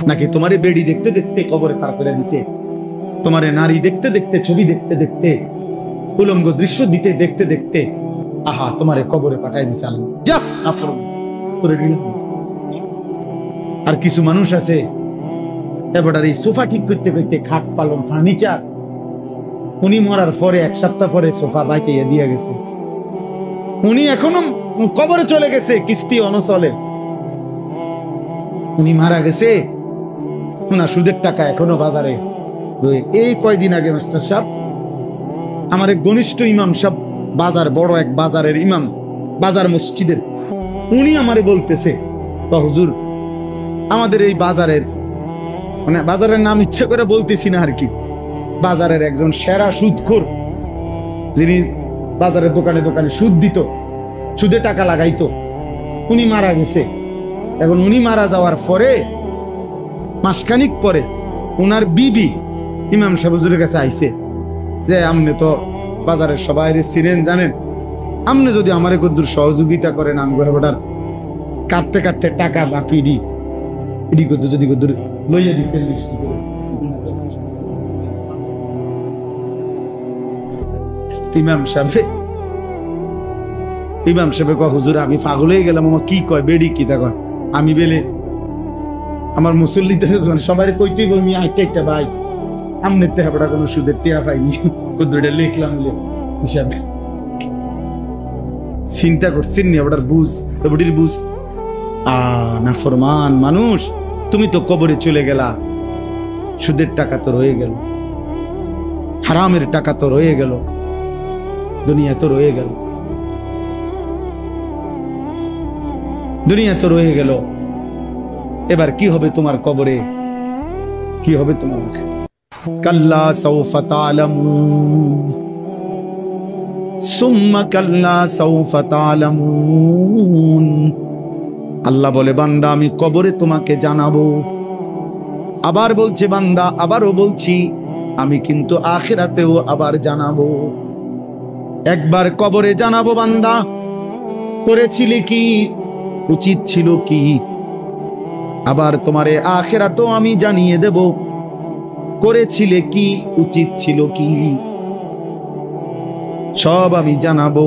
নাকি তোমারে বেড়ি দেখতে দেখতে কবরে পার করে দিছে, তোমারে নারী দেখতে দেখতে, ছবি দেখতে দেখতে, উলঙ্গ দৃশ্য দিতে দেখতে দেখতে আহা তোমারে কবরে পাঠায় দিছে আল্লাহ। যা নাফরমান তোরে। আর কিছু মানুষ আছে এবার এই সোফা ঠিক করতে করতে, খাট পালন ফার্নিচার, উনি মরার পরে 1 সপ্তাহ পরে সোফা বাইতে দিয়ে গেছে, উনি এখনো কবরে চলে গেছে, কিস্তি অনচলে, উনি মারা গেছে, ওনার সুদের টাকা এখনো বাজারে। এই কয়দিন আগে মাস্টার সাহেব, আমার এক ঘনিষ্ঠ ইমাম সাহেব, বাজার বড় এক বাজারের ইমাম, বাজার মসজিদের, উনি আমারে বলতেছে, হুজুর আমাদের এই বাজারের, মানে বাজারের নাম ইচ্ছে করে বলতেছি না আর কি, বাজারের একজন সেরা সুদখোর, যিনি বাজারের দোকানে দোকানে সুদ দিত, সুদে টাকা লাগাইতো, উনি মারা গেছে। এখন উনি মারা যাওয়ার পরে মাসখানিক পরে উনার বিবি ইমাম সাহেব হুজুরের কাছে আইছে যে আপনি তো বাজারের সবাই চিনেন জানেন, আপনি যদি আমার কদ্দুর সহযোগিতা করেন, আমি গোটার কাটতে কাটতে টাকা বাকি এডি কদ্দুর যদি কদ্দুর লইয়া দিতেন। ইমাম সাহেব কয় হুজুর আমি পাগল হয়ে গেলাম, আমার কি কয় বেড়ি কি তা কয়, আমি বেলে আমার মুসল্লিতে সবাই কইতেই বলমি একটা ভাই আমনের তেহাবড়া কোনো সুদের টেয়া পাইনি, কদ্দুরটা লিখলাম হিসাবে। চিন্তা করছেন নি ওটার বুঝ, বুড়ির বুঝ। নাফরমান মানুষ, তুমি তো কবরে চলে গেলা, সুদের টাকা তো রয়ে গেল, হারামের টাকা তো রয়ে গেল, দুনিয়া তো রয়ে গেল, দুনিয়া তো রয়ে গেল। এবার কি হবে তোমার কবরে, কি হবে তোমার? কাল্লা সাউফা তা'লামুন সুম্মা কাল্লা সাউফা তা'লামুন। আল্লাহ বলে বান্দা আমি কবরে তোমাকে জানাবো। আবার বলছে বান্দা, আবারও বলছি আমি কিন্তু আখিরাতেও আবার জানাবো। একবার কবরে জানাবো বান্দা করেছিলে কি, উচিত ছিল কি, আবার তোমারে আখিরাতেও আমি জানিয়ে দেব করেছিলে কি, উচিত ছিল কি, সব আমি জানাবো।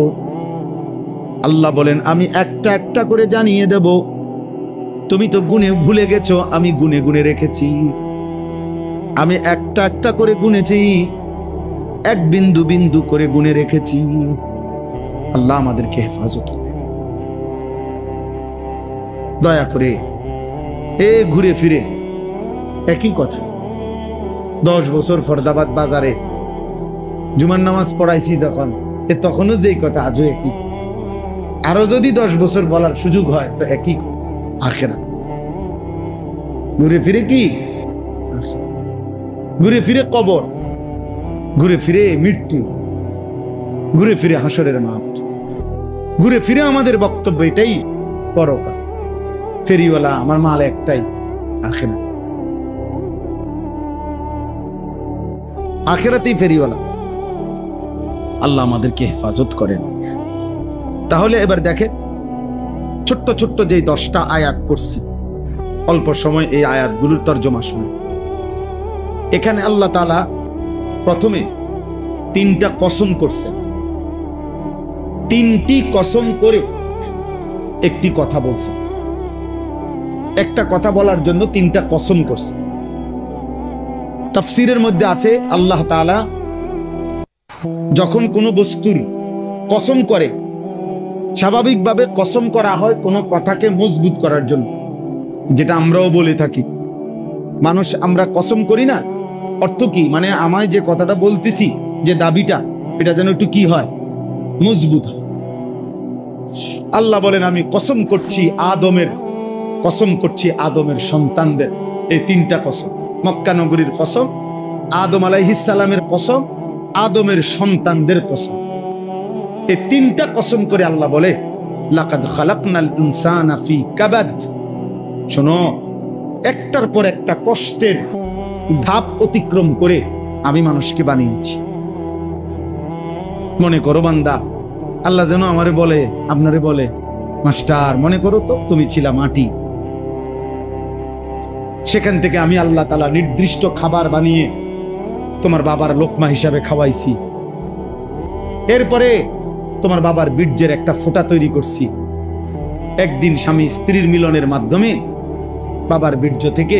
আল্লাহ বলেন আমি একটা একটা করে জানিয়ে দেব। তুমি তো গুনে ভুলে গেছো, আমি গুনে গুনে রেখেছি, আমি একটা একটা করে গুনেছি, এক বিন্দু বিন্দু করে গুনে রেখেছি। আল্লাহ আমাদেরকে হেফাজত করে, দয়া করে। ঘুরে ফিরে একই কথা। 10 বছর ফরদাবাদ বাজারে জুমার নামাজ পড়াইছি যখন, তখনও যেই কথা আজও একই। আরো যদি 10 বছর বলার সুযোগ হয় তো একই আখিরাত। ঘুরে ফিরে কি, ঘুরে ফিরে কবর, ঘুরে ফিরে মৃত্যু, ঘুরে ফিরে হাসরের মাঠ, ঘুরে ফিরে আমাদের বক্তব্য এটাই, পরকাল। ফেরিওয়ালা আমার মাল একটাই, আখিরাত। আখিরাতেই ফেরিওয়ালা। আল্লাহ আমাদেরকে হেফাজত করেন। তাহলে এবার দেখেন, ছোট্ট ছোট্ট যে 10টা আয়াত পড়ছি, অল্প সময় এই আয়াতগুলোর তরজমা শুনে। এখানে আল্লাহ তাআলা প্রথমে 3টা কসম করছেন। 3টি কসম করে একটি কথা বলছেন। একটা কথা বলার জন্য 3টা কসম করছেন। তাফসীরের মধ্যে আছে আল্লাহ তাআলা যখন কোনো বস্তুর কসম করে, স্বাভাবিকভাবে কসম করা হয় কোনো কথাকে মজবুত করার জন্য, যেটা আমরাও বলে থাকি। মানুষ আমরা কসম করি না, অর্থ কি, মানে আমায় যে কথাটা বলতেছি, যে দাবিটা, এটা যেন একটু কি হয়, মজবুত হয়। আল্লাহ বলেন আমি কসম করছি আদমের, কসম করছি আদমের সন্তানদের। এই 3টা কসম, মক্কা নগরীর কসম, আদম আলাইহিস সালামের কসম, আদমের সন্তানদের কসম। এই 3টা কসম করে আল্লাহ বলে লাকাদ খালাকনাল ইনসানা ফি কাবাদ। শোনো, একটার পর একটা কষ্টের ধাপ অতিক্রম করে আমি মানুষকে বানিয়েছি। মনে করো বান্দা, আল্লাহ যেন আমারে বলে, আপনারে বলে, মাস্টার মনে করো তো তুমি ছিলা মাটি, সেখান থেকে আমি আল্লাহ তাআলা নির্দিষ্ট খাবার বানিয়ে তোমার বাবার লোকমা হিসাবে খাওয়াইছি। এরপরে তোমার বাবার বীর্যের একটা ফোঁটা তৈরি করছি। একদিন স্বামী স্ত্রীর মিলনের মাধ্যমে বাবার বীর্য থেকে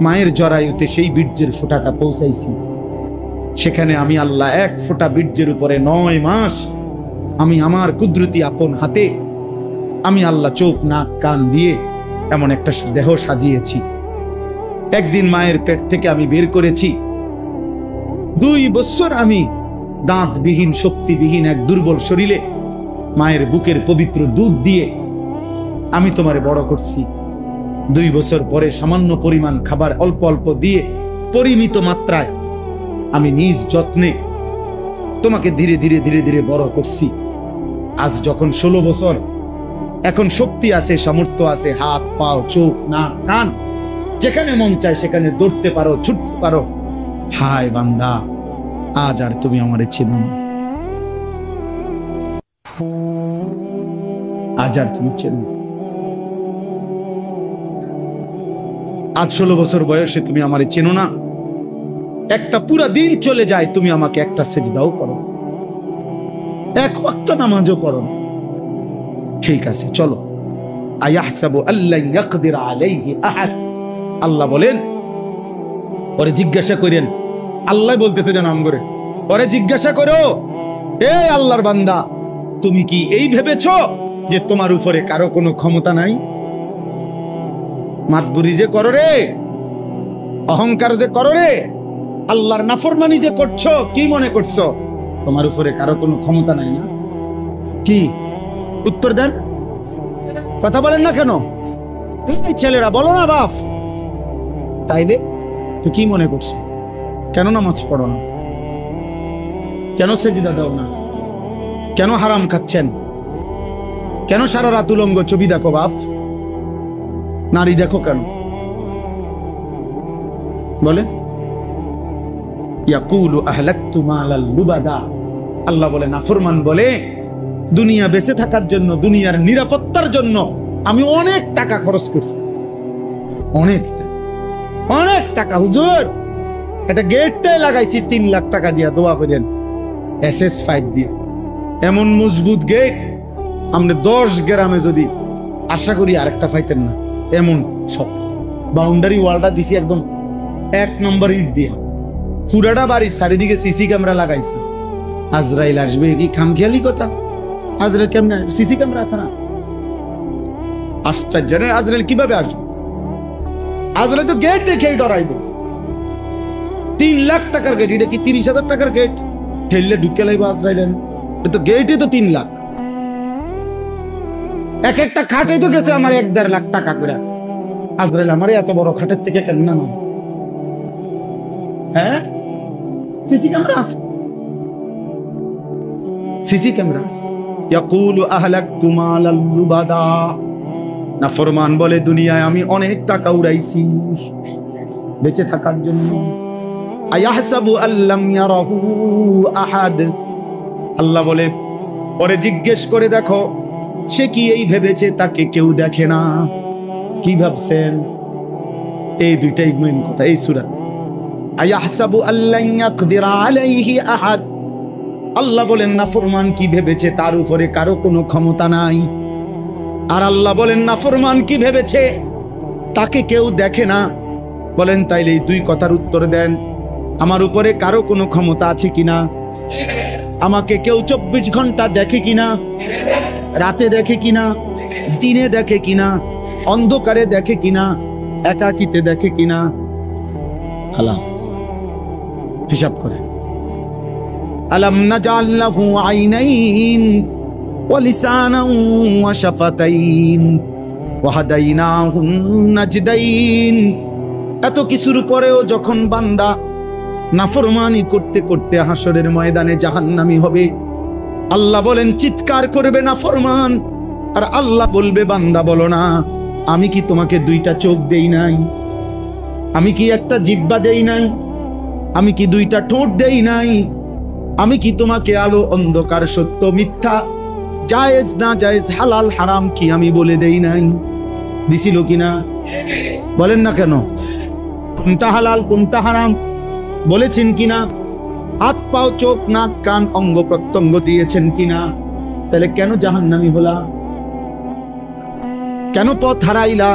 মায়ের জরায়ুতে সেই বীর্যের ফোঁটাটা পৌঁছাইছি। সেখানে আমি আল্লাহ এক ফোঁটা বীর্যের উপরে 9 মাস আমি আমার কুদরতি আপন হাতে আমি আল্লাহ চোখ নাক কান দিয়ে এমন একটা দেহ সাজিয়েছি। একদিন মায়ের পেট থেকে আমি বের করেছি। 2 বছর আমি দাঁতবিহীন শক্তিবিহীন এক দুর্বল শরীরে মায়ের বুকের পবিত্র দুধ দিয়ে আমি তোমারে বড় করছি। 2 বছর পরে সামান্য পরিমাণ খাবার অল্প অল্প দিয়ে পরিমিত মাত্রায় আমি নিজ যত্নে তোমাকে ধীরে ধীরে ধীরে ধীরে বড় করছি। আজ যখন 16 বছর, এখন শক্তি আছে, সামর্থ্য আছে, হাত পাও চোখ নাক কান যেখানে মন চায় সেখানে দৌড়তে পারো, ছুটতে পারো। হায় বান্দা, আজ আর তুমি আমারে চেনো না, আজ আর তুমি চেনো না। আজ 16 বছর বয়সে তুমি আমারে চেনো না। একটা পুরা দিন চলে যায়, তুমি আমাকে একটা সেজদাও করো, এক ওয়াক্ত নামাজও পড়ো। ঠিক আছে, চলো। আয়াহসাবু আল্লা ইয়াকদির আলাইহি আহাদ। আল্লাহ বলেন, ওরে জিজ্ঞাসা করেন, আল্লাহ বলতেছে যে নাম করে, ওরে জিজ্ঞাসা করো, এ আল্লাহর বান্দা, তুমি কি এই ভেবেছো যে তোমার উপরে কারো কোনো ক্ষমতা নাই? মাতবুরি যে করো রে, অহংকার যে করো রে, আল্লাহর নাফরমানি যে করছো, কি মনে করছো তোমার উপরে কারো কোনো ক্ষমতা নাই না? কি উত্তর দেন, কথা বলেন না কেন? ছেলেরা বলো না বাপ, তাইলে তো কি মনে করছো? কেন নামাজ পড়ো না? কেন সেজদা দাও না? কেন হারাম খাচ্ছেন? কেন সারা রাত উলঙ্গ ছবি দেখো বাপ? নারী দেখো কেন? বলে ইয়াকুলু আহলাকতু মালাল লুবাদা। আল্লাহ বলে, নাফরমান বলে, দুনিয়া বেঁচে থাকার জন্য, দুনিয়ার নিরাপত্তার জন্য আমি অনেক টাকা খরচ করছি, অনেক টাকা। হুজুর, এটা গেটটাই লাগাইছি 3 লাখ টাকা দিয়া, দোয়া করেন, SS5 দিয়ে। এমন মজবুত গেট আমরা 10 গ্রামে যদি আশা করি আরেকটা পাইতেন না, এমন সব। বাউন্ডারি ওয়ালটা দিছি একদম 1 নম্বর ইট দিয়ে, পুরাটা বাড়ির চারিদিকে সিসি ক্যামেরা লাগাইছি। আজরাইল আসবে কি খামখেয়ালি কথা? আজরাইল কেমনে? সিসি ক্যামেরা আছে না? আশ্চর্য, আজরাইল কিভাবে আসবে? আজরাইল তো গেট দেখেই ডরাইবে। 3 লাখ টাকার গেট, এটা কি 30,000 টাকার গেট? ঠেললে ঢুকে লাইবে আজরাইল। তো গেটে তো 3 লাখ, এক একটা খাটে তো গেছে আমার 1-1.5 লাখ টাকা করে। আজরাইল আমার এত বড় খাটের থেকে কেন না? হ্যাঁ, সিসি ক্যামেরা আছে, সিসি ক্যামেরা আছে। ইয়াকুলু আহলাকতু মালাল লুবাদা। নাফরমান বলে, দুনিয়ায় আমি অনেক টাকা উড়াইছি বেঁচে থাকার জন্য। আয়াহসাবু আল্লাম ইয়ারাহু আহাদ। আল্লাহ বলে, পরে জিজ্ঞেস করে দেখো, সে কি এই ভেবেছে তাকে কেউ দেখে না? কি ভাবছেন? এই দুইটাই মেইন কথা এই সূরা। আয়াহসাবু আল্লা ইয়াকদির আলাইহি আহাদ। আল্লাহ বলেন, নাফরমান কি ভেবেছে তার উপরে কারো কোনো ক্ষমতা নাই। আর আল্লাহ বলেন, নাফরমান কি ভেবেছে তাকে কেউ দেখে না। বলেন, তাইলে এই 2 কথার উত্তর দেন, আমার উপরে কারো কোনো ক্ষমতা আছে কিনা? আমাকে কেউ 24 ঘন্টা দেখে কিনা? রাতে দেখে কিনা? দিনে দেখে কিনা? অন্ধকারে দেখে কিনা? একাকিতে দেখে কিনা? খালাস, হিসাব করে। আলাম নাজাল লাহু আইনাইন ওয়া লিসানান ওয়া শাফাতাইন ওয়া হাদাইনাহুন নাজদাইন। এত কিছুর পরেও যখন বান্দা নাফরমানি করতে করতে হাসরের ময়দানে জাহান্নামী হবে, আল্লাহ বলেন চিৎকার করবে নাফরমান, আর আল্লাহ বলবে, বান্দা বলো না, আমি কি তোমাকে 2টা চোখ দেই নাই? আমি কি একটা জিহ্বা দেই নাই? আমি কি 2টা ঠোঁট দেই নাই? আমি কি তোমাকে আলো অন্ধকার সত্য মিথ্যা জায়েজ না জায়েজ হালাল হারাম কি আমি বলে দেই নাই? দিছিল কিনা? বলেন না কেন? কোনটা হালাল কোনটা হারাম বলেছেন কিনা? হাত পাও চোখ নাক কান অঙ্গ প্রত্যঙ্গ দিয়েছেন কিনা? তাহলে কেন জাহান্নামী হলা? কেন পথ হারাইলা?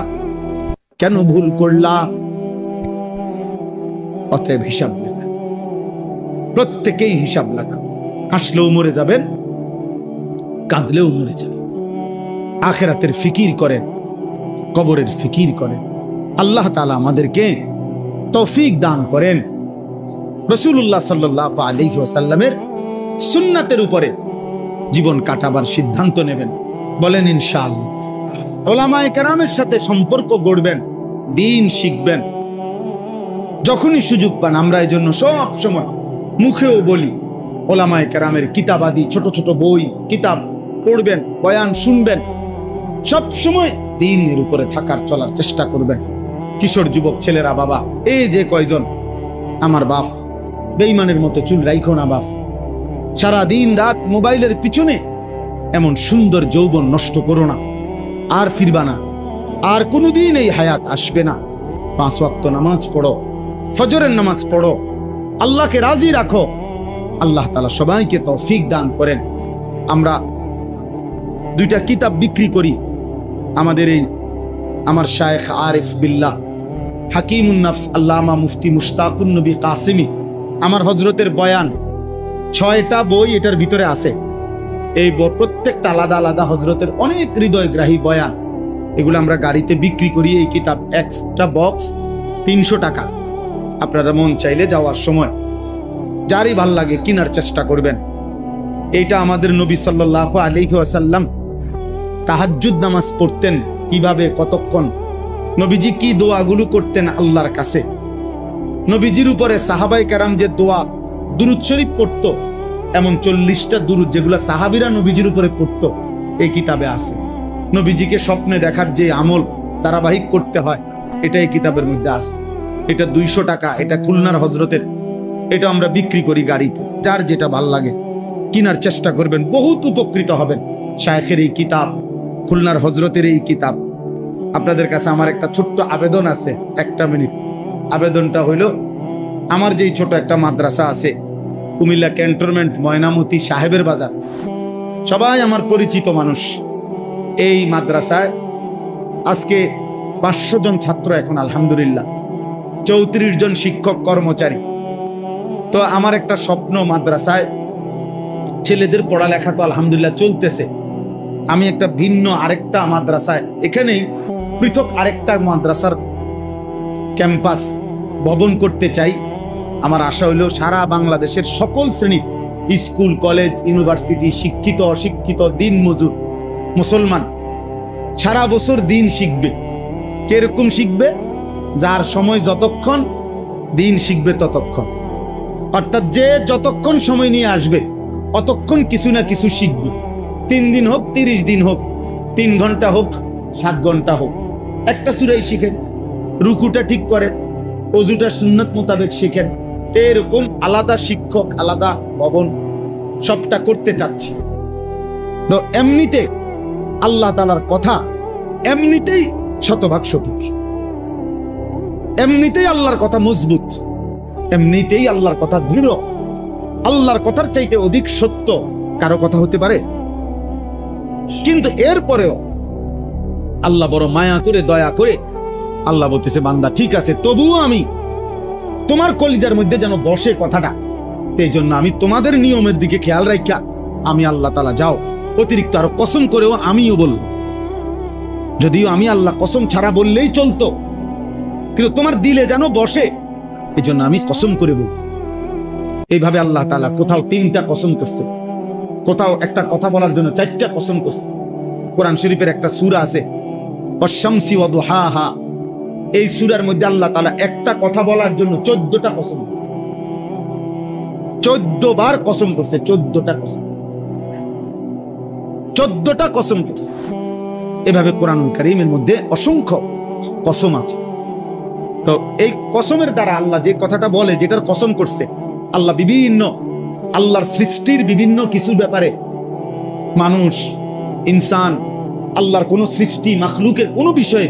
কেন ভুল করলা? অতএব হিসাব লাগা, প্রত্যেকেই হিসাব লাগা। হাসলেও মরে যাবেন, কাঁদলেও মরে যাবেন। আখিরাতের ফিকির করেন, কবরের ফিকির করেন। আল্লাহ তাআলা আমাদেরকে তৌফিক দান করেন। রাসূলুল্লাহ সাল্লাল্লাহু আলাইহি ওয়াসাল্লামের সুন্নাতের উপরে জীবন কাটাবার সিদ্ধান্ত নেবেন। বলেন ইনশাআল্লাহ। উলামায়ে কেরামের সাথে সম্পর্ক গড়বেন, দ্বীন শিখবেন। যখনই সুযোগ পান, আমরা এই জন্য সব সময় মুখেও বলি, উলামায়ে কেরামের কিতাবাদি ছোট ছোট বই কিতাব পড়বেন, বয়ান শুনবেন। সব সময় দ্বীনের উপরে থাকার চলার চেষ্টা করবেন। কিশোর যুবক ছেলেরা, বাবা এই যে কয়জন আমার বাপ, বেঈমানের মতো চুল রাইখো না বাপ। সারা দিন রাত মোবাইলের পিছনে এমন সুন্দর যৌবন নষ্ট করো না। আর ফিরবা না, আর কোনোদিন এই হায়াত আসবে না। 5 ওয়াক্ত নামাজ পড়ো, ফজরের নামাজ পড়ো, আল্লাহকে রাজি রাখো। আল্লাহ তাআলা সবাইকে তৌফিক দান করেন। আমরা 2টা কিতাব বিক্রি করি। আমাদের এই আমার শায়েখ আরিফ বিল্লাহ হাকিমুন নফস আল্লামা মুফতি মুশতাকুন নবী কাসিমি, আমার হযরতের বয়ান 6টা বই এটার ভিতরে আছে। এই প্রত্যেকটা আলাদা আলাদা হযরতের অনেক হৃদয়গ্রাহী বয়ান। এগুলো আমরা গাড়িতে বিক্রি করি। এই কিতাব এক্সট্রা বক্স 300 টাকা। আপনারা মন চাইলে যাওয়ার সময় যারই ভাল লাগে কেনার চেষ্টা করবেন। এইটা আমাদের নবী সাল্লাল্লাহু আলাইহি ওয়াসাল্লাম তাহাজ্জুদ নামাজ পড়তেন কিভাবে, কতক্ষণ, নবীজি কি দোয়াগুলো করতেন আল্লাহর কাছে, নবীজির উপরে সাহাবায়ে কেরাম যে দোয়া দুরূদ শরীফ পড়তো, এমন 40টা দুরূদ যেগুলো সাহাবীরা নবীজির উপরে পড়তো, এই কিতাবে আছে। নবীজিকে স্বপ্নে দেখার যে আমল ধারাবাহিক করতে হয়, এটা এই কিতাবের মধ্যে আছে। এটা 200 টাকা। এটা খুলনার হযরতের। এটা আমরা বিক্রি করি গাড়িতে। যার যেটা ভাল লাগে কেনার চেষ্টা করবেন, বহুত উপকৃত হবেন। শায়েখের এই কিতাব, খুলনার হযরতের এই কিতাব। আপনাদের কাছে আমার একটা ছোট্ট আবেদন আছে, 1 মিনিট। আবেদনটা হইল, আমার যেই ছোট একটা মাদ্রাসা আছে কুমিল্লা ক্যান্টনমেন্ট ময়নামতি সাহেবের বাজার, সবাই আমার পরিচিত মানুষ। এই মাদ্রাসায় আজকে 500 জন ছাত্র এখন, আলহামদুলিল্লাহ 34 জন শিক্ষক কর্মচারী। তো আমার একটা স্বপ্ন, মাদ্রাসায় ছেলেদের পড়ালেখা তো আলহামদুলিল্লাহ চলতেছে, আমি একটা ভিন্ন আরেকটা মাদ্রাসায়, এখানেই পৃথক আরেকটা মাদ্রাসার ক্যাম্পাস ভবন করতে চাই। আমার আশা হইল সারা বাংলাদেশের সকল শ্রেণীর স্কুল কলেজ ইউনিভার্সিটি, শিক্ষিত অশিক্ষিত, দিন মজুর মুসলমান সারা বছর দিন শিখবে। কিরকম শিখবে? যার সময় যতক্ষণ, দিন শিখবে ততক্ষণ। অর্থাৎ যে যতক্ষণ সময় নিয়ে আসবে অতক্ষণ কিছু না কিছু শিখবে। 3 দিন হোক, 30 দিন হোক, 3 ঘন্টা হোক, 7 ঘন্টা হোক, একটা সূরাই শিখেন, রুকুটা ঠিক করেন, ওযুটা সুন্নাত মোতাবেক শিখেন। এরকম আলাদা শিক্ষক, আলাদা ভবন, সবটা করতে চাচ্ছি। তো এমনিতে আল্লাহ তাআলার কথা এমনিতেই শতভাগ সঠিক, এমনিতেই আল্লাহর কথা মজবুত, এমনিতেই আল্লাহর কথা দৃঢ়। আল্লাহর কথার চাইতে অধিক সত্য কারো কথা হতে পারে? কিন্তু এরপরেও আল্লাহ বড় মায়া করে, দয়া করে আল্লাহ বলতেছে, বান্দা ঠিক আছে, তবুও আমি তোমার কলিজার মধ্যে যেন বসে কথাটা, সেই জন্য আমি তোমাদের নিয়মের দিকে খেয়াল রাখা আমি আল্লাহ তাআলা, যাও অতিরিক্ত আরো কসম করেও আমিও বলব, যদিও আমি আল্লাহ কসম ছাড়া বললেই চলতো, কিন্তু তোমার দিলে যেন বসে, এই জন্য আমি কসম করে বলব। এইভাবে আল্লাহ তাআলা কোথাও 3টা কসম করছে, কোথাও একটা কথা বলার জন্য 4টা কসম করছে। কোরআন শরীফের একটা সূরা আছে ওয়াশ-শামসি ওয়া দুহাহা, এই সূরার মধ্যে আল্লাহ তাআলা একটা কথা বলার জন্য 14টা কসম, 14 বার কসম করছে, 14টা কসম, 14টা কসম করছে। এভাবে কোরআনুল কারীমের মধ্যে অসংখ্য কসম আছে। তো এই কসমের দ্বারা আল্লাহ যে কথাটা বলে, যেটার কসম করছে, আল্লাহ বিভিন্ন আল্লাহর সৃষ্টির বিভিন্ন কিছু ব্যাপারে, মানুষ, ইনসান, আল্লাহর কোন সৃষ্টি, মাখলুকের কোন বিষয়ে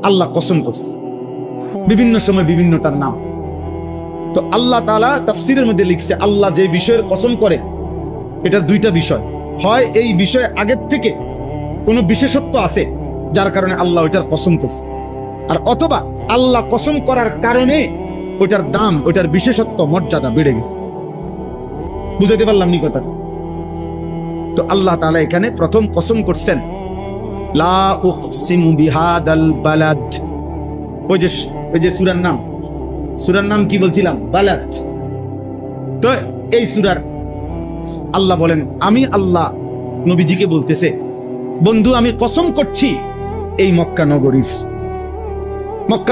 আল্লাহ কসম করছে, বিভিন্ন সময় বিভিন্নটার নাম। তো আল্লাহ তাআলা তাফসীরের মধ্যে লিখছে, আল্লাহ যে বিষয়ের কসম করে এটার দুইটা বিষয়, হয় এই বিষয়ে আগের থেকে কোনো বিশেষত্ব আছে যার কারণে আল্লাহ ওইটার কসম করছে, আর অথবা আল্লাহ কসম করার কারণে ওইটার দাম, ওইটার বিশেষত্ব, মর্যাদা বেড়ে গেছে। বুঝাইতে পারলাম নি কথা? তো আল্লাহ তাআলা এখানে প্রথম কসম করছেন, লা উকসিমু বিহাদাল বালাদ। ওই যে সূরার নাম কি বলছিলাম? বালাদ। তো এই সূরার আল্লাহ বলেন, আমি আল্লাহ নবীজিকে বলতেছে, বন্ধু আমি কসম করছি এই মক্কা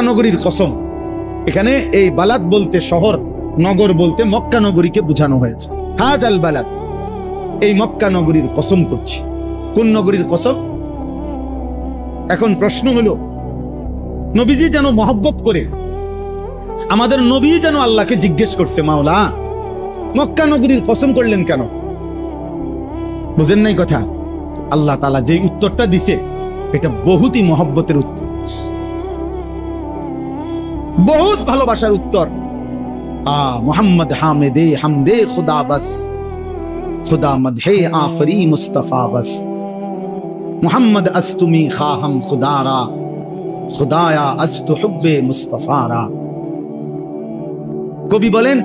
নগরীর কসম। এখানে এই বালাদ বলতে শহর, নগর বলতে মক্কা নগরীকে বোঝানো হয়েছে। হাযাল বালাদ, এই মক্কা নগরীর কসম করছি। কোন নগরীর কসম? এখন প্রশ্ন হলো, নবীজি যেন মহব্বত করে, আমাদের নবী যেন আল্লাহকে জিজ্ঞেস করছে, মাওলা মক্কা নগরীর কসম করলেন কেন? বুঝেন নাই কথা? আল্লাহ তাআলা যে উত্তরটা দিছে এটা বহুতই মহব্বতের উত্তর, বহুত ভালোবাসার উত্তর। মোহাম্মদ হামেদে হামদে খুদা বাস, খুদা মদহে আফরি মুস্তাফা বাস, মোহাম্মদ আস্তুমি খাহাম খুদারা, খুদায়া আস্তু হুব্বে মুস্তাফারা। কবি বলেন,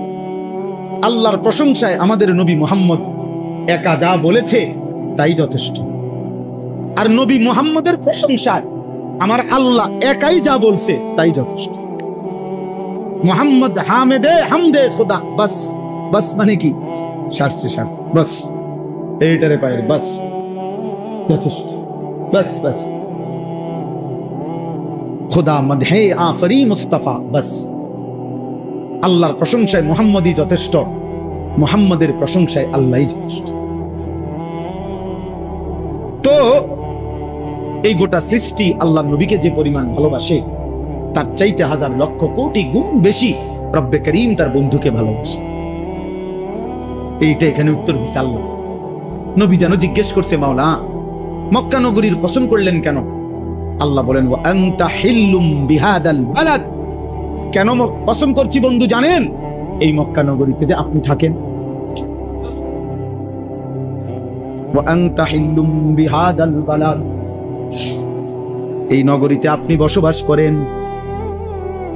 আল্লাহর প্রশংসায় আমাদের নবী মুহাম্মদ একা যা বলেছে তাই যথেষ্ট, আর নবী মুহাম্মদের প্রশংসায় আমার আল্লাহ একাই যা বলছে তাই যথেষ্ট। মোহাম্মদ হামেদে হামদে খুদা বাস, বাস মানে কি? সারছে বাস, এইটারে পায়ের বাস, যথেষ্ট, বাস বাস। খুদা মদহে আফরি মুস্তাফা বাস, আল্লাহর প্রশংসায় মুহাম্মদই যথেষ্ট, মুহাম্মদের প্রশংসায় আল্লাহই যথেষ্ট। তো এই গোটা সৃষ্টি আল্লাহ নবীকে যে পরিমাণ ভালোবাসে তার চাইতে হাজার লক্ষ কোটি গুণ বেশি রব্বে করিম তার বন্ধুকে ভালোবাসে। এইটা এখানে উত্তর দিছে আল্লাহ। নবী যেন জিজ্ঞেস করছে, মাওলা মক্কা নগরীর কসম করলেন কেন? আল্লাহ বলেন, ওয়া আনতা হিল্লুম বিহাদাল বালাদ। কেন কসম করছি বন্ধু জানেন? এই মক্কা নগরীতে যে আপনি থাকেন। ওয়া আনতা হিল্লুম বিহাদাল বালাদ, এই নগরীতে আপনি বসবাস করেন।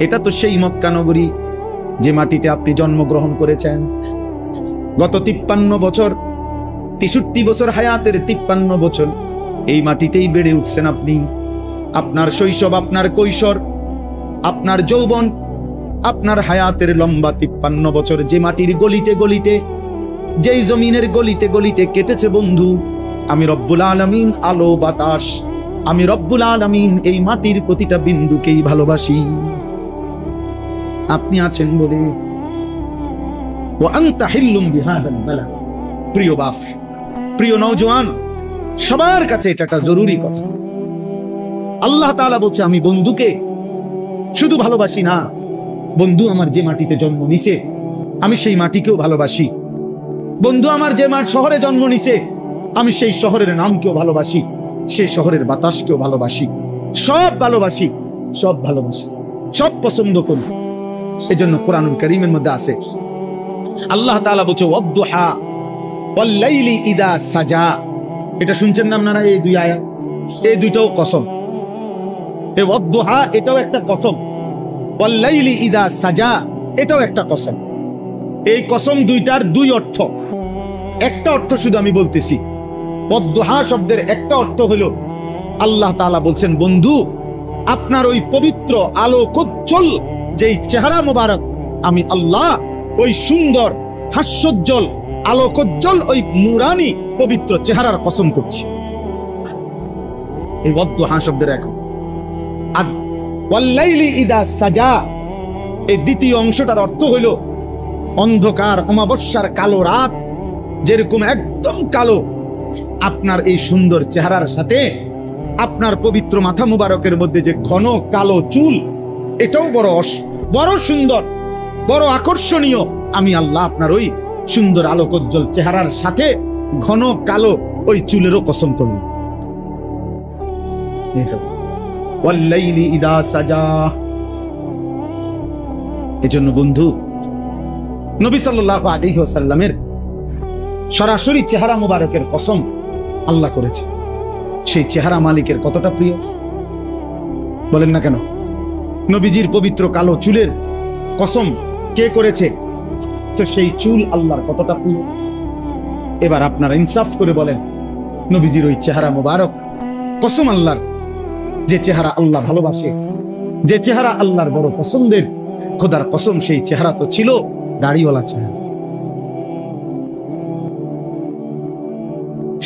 এটা তো সেই মক্কা নগরী যে মাটিতে আপনি জন্মগ্রহণ করেছেন। গত 53 বছর, 63 বছর হায়াতের 53 বছর এই মাটিতেই বেড়ে উঠছেন আপনি। আপনার শৈশব, আপনার কৈশোর, আপনার যৌবন, আপনার হায়াতের লম্বা 53 বছর যে মাটির গলিতে গলিতে, যেই জমিনের গলিতে গলিতে কেটেছে বন্ধু, আমি রব্বুল আলামিন আলো বাতাস, আমি রব্বুল আলামিন এই মাটির প্রতিটা বিন্দুকেই ভালোবাসি। আপনি আছেন বলে। ওয়া আনতা হিল্লুম বিহাদাল বালাদ। প্রিয় বাপ, প্রিয় নওজোয়ান, সবার কাছে এটা একটা জরুরি কথা। আল্লাহ তাআলা বলছে, আমি বন্ধুকে শুধু ভালোবাসি না, বন্ধু আমার যে মাটিতে জন্ম নিছে আমি সেই মাটিকেও ভালোবাসি। বন্ধু আমার যে শহরে জন্ম নিছে আমি সেই শহরের নামকেও ভালোবাসি, সেই শহরের বাতাসকেও ভালোবাসি, সব ভালোবাসি, সব ভালোবাসি, সব পছন্দ করি। এজন্য কোরআনুল কারীমের মধ্যে আছে, আল্লাহ তাআলা বলছে, ওয়াদ-দুহা ওয়াল-লাইলি ইযা সাজা। এটা শুনছেন না আপনারা? এই দুই আয়াত, এই দুইটাও কসম। এই ওয়াদ-দুহা এটাও একটা কসম, ওয়াল-লাইলি ইযা সাজা এটাও একটা কসম। এই কসম দুইটার দুই অর্থ। একটা অর্থ শুধু আমি বলতেছি। ওয়াদ-দুহা শব্দের একটা অর্থ হলো, আল্লাহ তাআলা বলছেন, বন্ধু আপনার ওই পবিত্র আলোকোজ্জ্বল যেই চেহারা মোবারক, আমি আল্লাহ ওই সুন্দর হাস্যোজ্জ্বল আলোকোজ্জ্বল ওই নূরানি পবিত্র চেহারার কসম করছি। এই ওয়াদ-দুহা শব্দের এক। আর ওয়াল-লাইলি ইযা সাজা এই দ্বিতীয় অংশটার অর্থ হলো, অন্ধকার অমাবস্যার কালো রাত যেরকম একদম কালো, আপনার এই সুন্দর চেহারার সাথে আপনার পবিত্র মাথা মুবারকের মধ্যে যে ঘন কালো চুল, এটাও বড় সুন্দর, বড় আকর্ষণীয়। আমি আল্লাহ আপনার ওই সুন্দর আলোকোজ্জ্বল চেহারার সাথে ঘন কালো ওই চুলেরও কসম করব। ওয়াল লাইলি ইদা সাজা। এজন্য বন্ধু, নবী সাল্লাল্লাহু আলাইহি ওয়াসাল্লামের সরাসরি চেহারা মুবারকের কসম আল্লাহ করেছে। সেই চেহারা মালিকের কতটা প্রিয় বলেন না কেন? নবীজির পবিত্র কালো চুলের কসম কে করেছে? তো সেই চুল আল্লাহর কতটা প্রিয়। এবার আপনারা ইনসাফ করে বলেন, নবীজির ওই চেহারা মুবারক, কসম আল্লাহর, যে চেহারা আল্লাহ ভালোবাসে, যে চেহারা আল্লাহর বড় পছন্দের, খোদার কসম সেই চেহারা তো ছিল দাড়িওয়ালা চেহারা।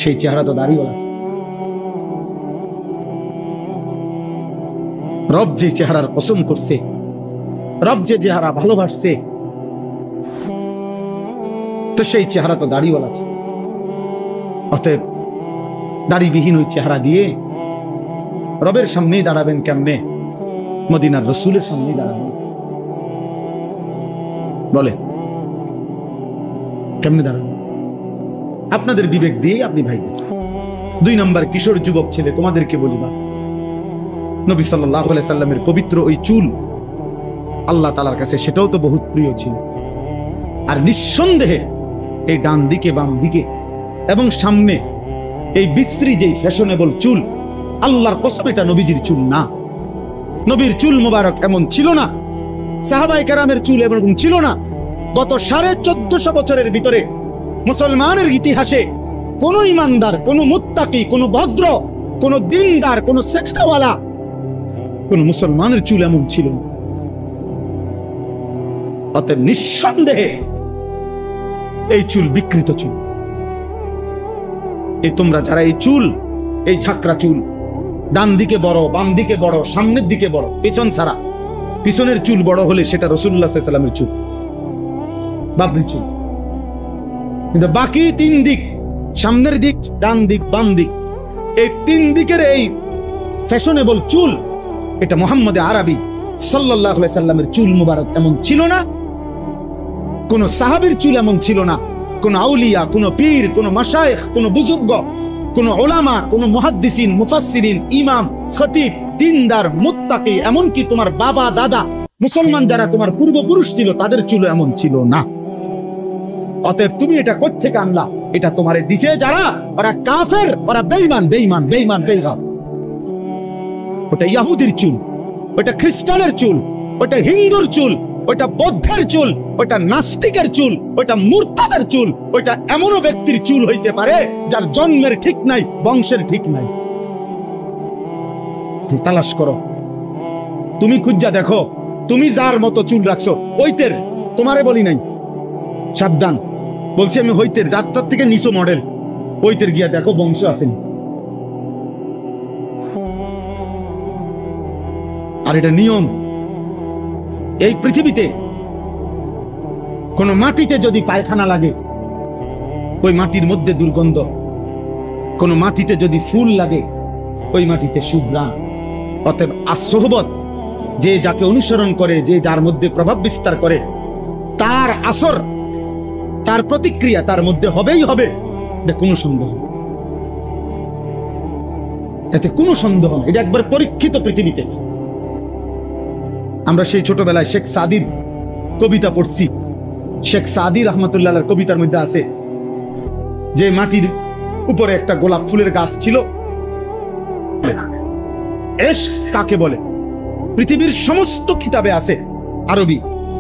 সেই চেহারা তো দাড়িওয়ালা। রব যে চেহারার কসম করছে, রব যে চেহারা ভালোবাসছে, তো সেই চেহারা তো দাড়িওয়ালা। অতএব দাড়িবিহীন ওই চেহারা দিয়ে রবের সামনেই দাঁড়াবেন কেমনে? মদিনার রসুলের সামনেই দাঁড়াবেন। বলে কেমনে দাঁড়াবেন? আপনাদের বিবেক দিয়ে আপনি ভাই দেন। 2 নম্বর, কিশোর যুবক ছেলে, তোমাদেরকে বলি, বাপ, নবী সাল্লাল্লাহু আলাইহি সাল্লামের পবিত্র ওই চুল আল্লাহ তাআলার কাছে সেটাও তো বহুত প্রিয় ছিল। আর নিঃসন্দেহে এই ডান দিকে, বাম দিকে এবং সামনে এই বিশ্রী যেই ফ্যাশনেবল চুল, আল্লাহর কসম এটা নবীজির চুল না। নবীর চুল মুবারক এমন ছিল না, সাহাবায়ে কেরামের চুল এরকম ছিল না। গত 1450 বছরের ভিতরে মুসলমানের ইতিহাসে কোন ইমানদার, কোন মুত্তাকি, কোন ভদ্র, কোন দিনদার, কোন সেজদাওয়ালা কোন মুসলমানের চুল এমন ছিল না। অতএব নিঃসন্দেহে এই চুল বিকৃত চুল। এই তোমরা যারা এই চুল, এই ঝাঁকড়া চুল, ডান দিকে বড়, বাম দিকে বড়, সামনের দিকে বড়, পেছন ছাড়া, পিছনের চুল বড় হলে সেটা রাসূলুল্লাহ সাল্লাল্লাহু আলাইহি ওয়াসাল্লামের চুল, বাবরি চুল। কিন্তু বাকি 3 দিক, সামনের দিক, ডান দিক, বাম দিক, এই 3 দিকের এই ফ্যাশনেবল চুল, এটা মুহাম্মদ আরবি সাল্লাল্লাহু আলাইহি সাল্লামের চুল মুবারক এমন ছিল না। কোন সাহাবীর চুল এমন ছিল না। কোন আউলিয়া, কোন পীর, কোন মাশায়েখ, কোন বুজুর্গ, কোন উলামা, কোন মুহাদ্দিসিন, মুফাসসিরিন, ইমাম, খতিব, দিনদার, মুত্তাকি, এমনকি তোমার বাবা, দাদা, মুসলমান যারা তোমার পূর্বপুরুষ ছিল, তাদের চুল এমন ছিল না। অতএব তুমি এটা কোত্থেকে আনলা? এটা তোমারে দিছে যারা, ওরা কাফের, ওরা বেঈমান, বেঈমান, বেঈমান, বেঈমান। ওটা ইহুদির চুল, ওটা খ্রিস্টানের চুল, ওটা হিন্দুর চুল, ওটা বৌদ্ধের চুল, ওটা নাস্তিকের চুল, ওটা মুরতাদের চুল, ওটা এমনও ব্যক্তির চুল হইতে পারে যার জন্মের ঠিক নাই, বংশের ঠিক নাই। তালাশ করো, তুমি খুঁজা দেখো, তুমি যার মতো চুল রাখছো, ওইতের, তোমারে বলি নাই, সাবধান বলছি আমি, হইতের, যাত্রার থেকে নিচো মডেল, ওইতের গিয়া দেখো বংশ আসেনি। আর এটা নিয়ম। এই পৃথিবীতে কোন মাটিতে যদি পায়খানা লাগে, ওই মাটির মধ্যে দুর্গন্ধ। কোন মাটিতে যদি ফুল লাগে, ওই মাটিতে সুঘ্রাণ। অতএব আসহবত, যে যাকে অনুসরণ করে, যে যার মধ্যে প্রভাব বিস্তার করে, তার আসর, তার প্রতিক্রিয়া তার মধ্যে হবেই হবে, এটা কোনো সন্দেহ, এতে কোনো সন্দেহ নেই। এটা একবার পরীক্ষিত পৃথিবীতে। আমরা সেই ছোটবেলায় শেখ সাদির কবিতা পড়ছি। শেখ সাদি রহমতুল্লাহর কবিতার মধ্যে আছে যে মাটির উপরে একটা গোলাপ ফুলের গাছ ছিল। ইশক কাকে বলে? পৃথিবীর সমস্ত কিতাবে আছে আরবি,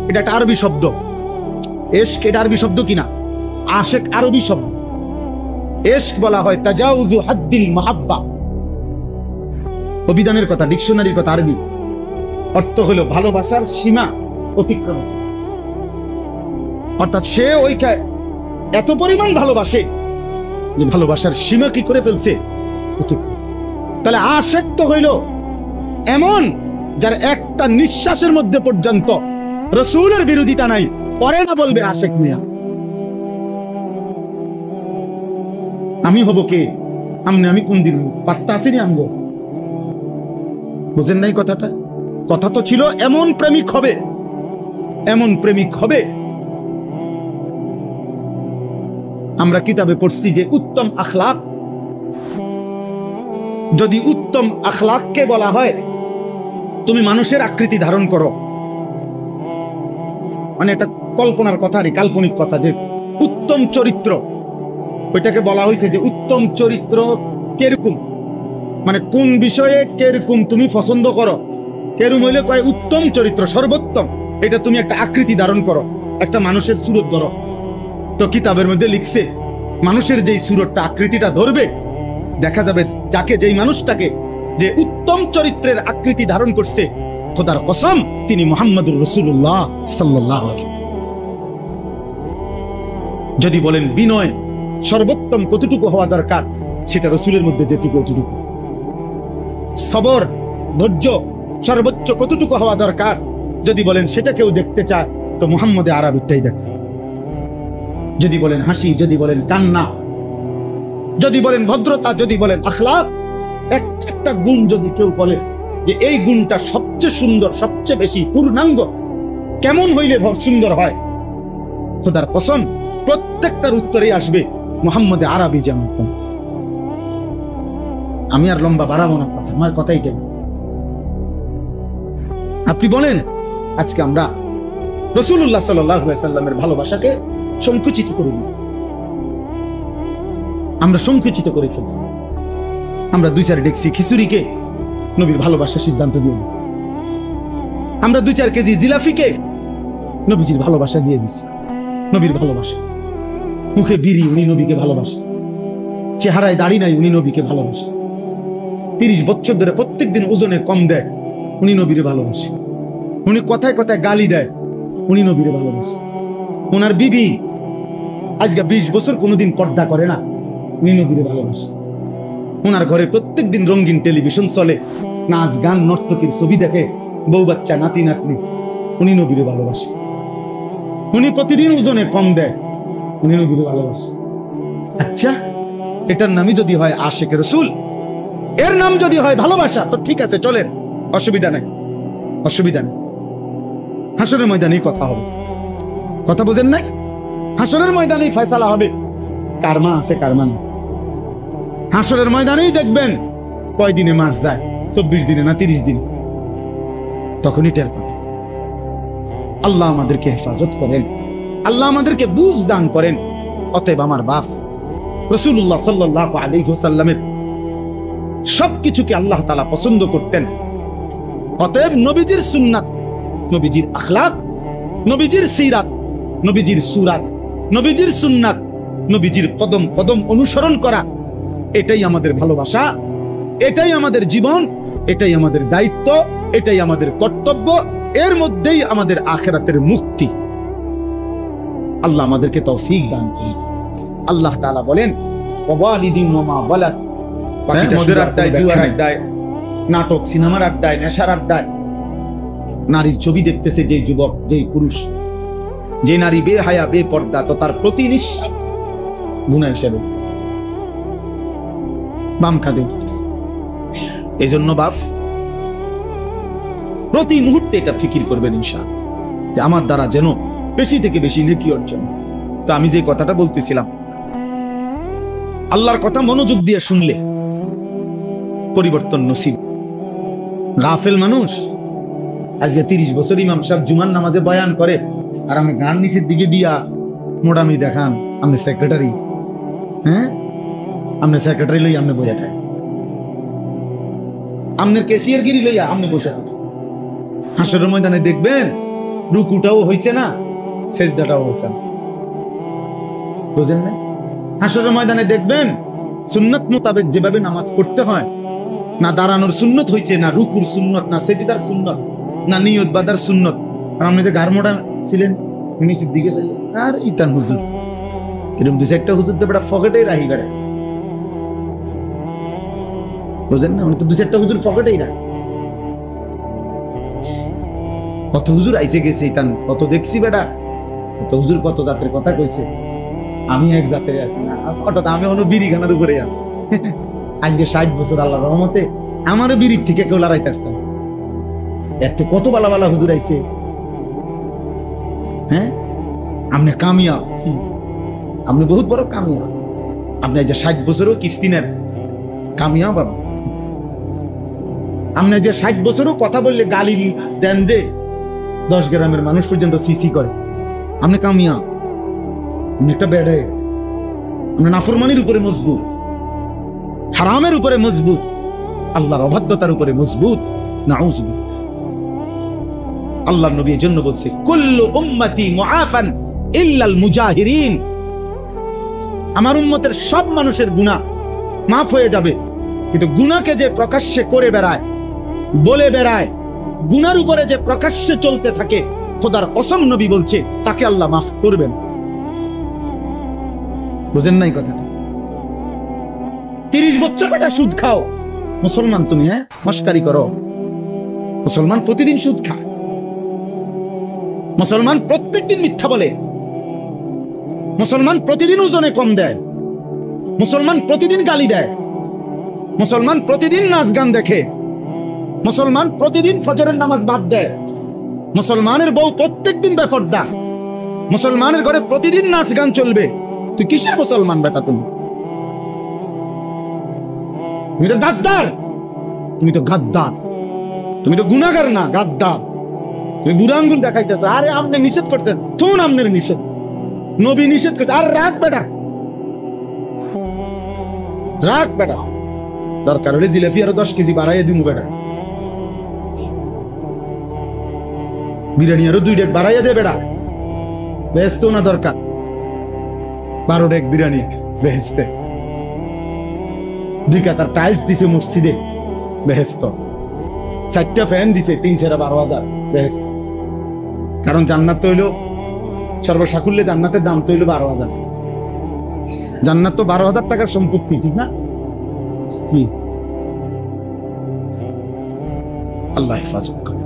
এটা একটা আরবি শব্দ। ইশক এটা আরবি শব্দ কিনা? আশিক আরবি শব্দ। ইশক বলা হয় তাজাউজু হাদ্দিল মাহাব্বা। অভিধানের কথা, ডিকশনারির কথা, আরবি অর্থ হলো ভালোবাসার সীমা অতিক্রম। অর্থাৎ সে ওইটা এত পরিমাণ ভালোবাসে যে ভালোবাসার সীমা কি করে ফেলছে, অতিক্রম। তাহলে আশিক তো হইল এমন যার একটা নিঃশ্বাসের মধ্যে পর্যন্ত রাসূলের বিরোধিতা নাই, পরে না বলবে আশিক মিয়া। আমি হব কে? আমি কোন দিন পাত্তা আসেনি আমগো? বুঝেন নাই কথাটা? কথা তো ছিল এমন প্রেমিক হবে, এমন প্রেমিক হবে। আমরা কিতাবে পড়ছি যে উত্তম আখলাক, যদি উত্তম আখলাককে বলা হয় তুমি মানুষের আকৃতি ধারণ করো, মানে এটা কল্পনার কথা, আর কাল্পনিক কথা, যে উত্তম চরিত্র, ওইটাকে বলা হয়েছে যে উত্তম চরিত্র কেরকম, মানে কোন বিষয়ে কেরকম তুমি পছন্দ করো, কেরকম হইলে কয় উত্তম চরিত্র, সর্বোত্তম, এটা তুমি একটা আকৃতি ধারণ করো, একটা মানুষের সুরত ধরো। তো কিতাবের মধ্যে লিখছে মানুষের যেই সুরতটা, আকৃতিটা ধরবে, দেখা যাবে যাকে, যেই মানুষটাকে যে উত্তম চরিত্রের আকৃতি ধারণ করছে, খোদার কসম তিনি মুহাম্মদুর রাসূলুল্লাহ সাল্লাল্লাহু আলাইহি ওয়াসাল্লাম। যদি বলেন বিনয় সর্বোত্তম কতটুকু হওয়া দরকার, সেটা রাসূলের মধ্যে যেটুকু অতটুকু। সবর ধৈর্য সর্বোচ্চ কতটুকু হওয়া দরকার, যদি বলেন সেটা কেউ দেখতে চায়, তো মুহাম্মদে আরবিটাই দেখে। যদি বলেন হাসি, যদি বলেন কান্না, যদি বলেন ভদ্রতা, যদি বলেন আখলাক, একটা গুণ যদি কেউ বলে যে এই গুণটা সবচেয়ে সুন্দর, সবচেয়ে বেশি পূর্ণাঙ্গ, কেমন হইলে সুন্দর হয়, খোদার কসম প্রত্যেকটার উত্তরেই আসবে মুহাম্মদে আরবি যেমন। আমি আর লম্বা বাড়াবো না কথা, আমার কথাই টাই। আপনি বলেন আজকে আমরা রাসূলুল্লাহ সাল্লাল্লাহু আলাইহি সাল্লামের ভালোবাসাকে সংকুচিত করে দিয়েছি, আমরা সংকুচিত করে ফেলছি। আমরা 2-4 ডেক্সি খিচুড়িকে নবীর ভালোবাসার সিদ্ধান্ত দিয়ে দিচ্ছি, আমরা 2-4 কেজি জিলাফিকে নবীজির ভালোবাসা দিয়ে দিচ্ছি। নবীর ভালোবাসা, মুখে বিড়ি, উনি নবীকে ভালোবাসে, চেহারায় দাড়ি নাই, উনি নবীকে ভালোবাসে, 30 বছর ধরে প্রত্যেকদিন ওজনে কম দেয়, উনি নবীরে ভালোবাসে, উনি কথায় কথায় গালি দেয়, উনি নবীরে ভালোবাসে, ওনার বিবি আজকে 20 বছর কোনোদিন পর্দা করে না, উনি নবীরে ভালোবাসে, ওনার ঘরে প্রত্যেকদিন রঙিন টেলিভিশন চলে, নাচ গান নর্তকীর ছবি দেখে, বউ বাচ্চা নাতি নাতনি, উনি নবীরে ভালোবাসে, উনি প্রতিদিন ওজনে কম দেয়, উনি নবীরে ভালোবাসে। আচ্ছা, এটার নামই যদি হয় আশিকে রাসূল, এর নাম যদি হয় ভালোবাসা, তো ঠিক আছে, চলেন, অসুবিধা নাই, অসুবিধা নেই। হাসরের ময়দানেই কথা হবে, কথা বোঝেন নাই? হাসরের ময়দানেই ফয়সালা হবে কার মা আছে কার মা নেই। হাসরের ময়দানেই দেখবেন কয় দিনে মাস যায়, 24 দিনে না 30 দিনে, তখনই টের পাবেন। আল্লাহ আমাদেরকে হেফাজত করেন, আল্লাহ আমাদেরকে বুঝ দান করেন। অতএব আমার বাপ রাসূলুল্লাহ সাল্লাল্লাহু আলাইহি ওয়াসাল্লামের সবকিছুকে আল্লাহ তাআলা পছন্দ করতেন। অতএব নবীজির সুন্নাত, নবীজির আখলাক, নবীজির সিরাত, নবীজির সুরাত, নবীজির সুন্নাত, নবীজির কদম কদম অনুসরণ করা, এটাই আমাদের ভালোবাসা, এটাই আমাদের জীবন, এটাই আমাদের দায়িত্ব, এটাই আমাদের কর্তব্য, এর মধ্যেই আমাদের আখিরাতের মুক্তি। আল্লাহ আমাদেরকে তৌফিক দান করুন। আল্লাহ তাআলা বলেন ওয়ালিদিন ওয়া মা ওয়ালাদ, মদের আড্ডায়, জুয়ার আড্ডায়, নাটক সিনেমার আড্ডায়, নেশার আড্ডায় নারীর ছবি দেখতেছে যেই যুবক, যেই পুরুষ, যে নারী বেহায়া বেপর্দা, তো তার প্রতি নিঃশ্বাস গুনাহ হিসেবে উঠতেছে, বাম কাঁধে উঠতেছে। এই জন্য বাপ প্রতি মুহূর্তে এটা ফিকির করবেন ইনশাআল্লাহ, যে আমার দ্বারা যেন বেশি থেকে বেশি নেকি অর্জন। তো আমি যে কথাটা বলতেছিলাম, আল্লাহর কথা মনোযোগ দিয়ে শুনলে পরিবর্তন নসিব। গাফেল মানুষ আজকে 30 বছর ইমাম সাহেব জুমার নামাজে বয়ান করে, আর আমি গান নিচের দিকে দিয়া মোটামি দেখান আপনি সেক্রেটারি, হ্যাঁ আপনি সেক্রেটারি লইয়া আপনি বসে থাকেন, আপনার ক্যাশিয়ার গিরি লইয়া আপনি বসে থাকেন। হাসরের ময়দানে দেখবেন রুকুটাও হইছে না, সেজদাটাও হইছে না, বুঝেন না? হাসরের ময়দানে দেখবেন সুন্নত মোতাবেক যেভাবে নামাজ পড়তে হয়, না দাঁড়ানোর সুন্নত হইছে, না রুকুর সুন্নত, না সেজদার সুন্নত, না নিয়ত বাঁধার সুন্নত। আর আপনি যে গারমোটা ছিলেন নিচের দিকে আর ইতান হুজুর, এরকম 2-4টা হুজুর তো বেটা ফকেটেই রাখি গাড়ে, বুঝেন না? উনি তো 2-4টা হুজুর ফকেটেই রাখে। কত হুজুর আইসে গেছে ইতান, কত দেখছি বেটা, কত হুজুর কত জাতের কথা কইছে। আমি এক জাতের আছি না, অর্থাৎ আমি অন্য বিড়িখানার উপরে আছি। আজকে 60 বছর আল্লাহর রহমতে আমারও বিড়ির থেকে কেউ লড়াইতে পারছে না। এত কত বালা বালা হুজুর আইছে, হ্যাঁ আপনি কামিয়াব, আপনি বহুত বড় কামিয়াব, আপনি যে 60 বছরও কিস্তি নেন, কামিয়াব। আপনি যে 60 বছরও কথা বললে গালি দেন, যে 10 গ্রামের মানুষ পর্যন্ত সিসি করে, আপনি কামিয়া, আপনি একটা বেড়ে, আপনি নাফরমানির উপরে মজবুত, হারামের উপরে মজবুত, আল্লাহর অবাধ্যতার উপরে মজবুত। নাউযুবিল্লাহ। আল্লাহর নবী এজন্য বলছে, কুল্লু উম্মতি মুআফান ইল্লাল মুজাহিরিন, আমার উম্মতের সব মানুষের গুনাহ মাফ হয়ে যাবে, কিন্তু গুনাহকে যে প্রকাশ্যে করে বেড়ায়, বলে বেড়ায়, গুনার উপরে যে প্রকাশ্যে চলতে থাকে, খোদার কসম নবী বলছে তাকে আল্লাহ মাফ করবেন। বুঝেন নাই কথাটা? 30 বছর বেটা সুদ খাও, মুসলমান তুমি, হ্যাঁ মস্কারি করো। মুসলমান প্রতিদিন সুদ খায়, মুসলমান প্রত্যেকদিন মিথ্যা বলে, মুসলমান প্রতিদিন ওজনে কম দেয়, মুসলমান প্রতিদিন গালি দেয়, মুসলমান প্রতিদিন নাচ গান দেখে, মুসলমান প্রতিদিন ফজরের নামাজ বাদ দেয়, মুসলমানের বউ প্রত্যেকদিন বেপরদা, মুসলমানের ঘরে প্রতিদিন নাচ গান চলবে। তুই কিসের মুসলমান বেটা? তুমি তো গাদ্দার, তুমি তো গাদ্দার, তুমি তো গুনাহগার না, গাদ্দার। তুমি বুড়া আঙ্গুল দেখাইতেছ। আরে আপনি নিষেধ করতেন, তুন আপনার নিষেধ, নবী নিষেধ করছে। আর রাখ বেটা, রাখ বেটা, দরকার হলে জিলাপি আরো 10 কেজি বাড়াইয়া দিমু বেটা, বিরিয়ানি আরো 2 ডেক বাড়াইয়া দে বেটা, বেহেস্ত না দরকার, 12 ডেক বিরিয়ানি বেহেস্তে। 2 কাতার টাইলস দিছে মসজিদে, বেহেস্ত। 4টা ফ্যান দিছে, 3 ছেড়া 12,000, বেহেস্ত। কারণ জান্নাত তো হইলো সর্বসাকুল্যে, জান্নাতের দাম তো হইলো 12,000। জান্নাত তো 12,000 টাকার সম্পত্তি, ঠিক না? কি আল্লাহ হেফাজত করে।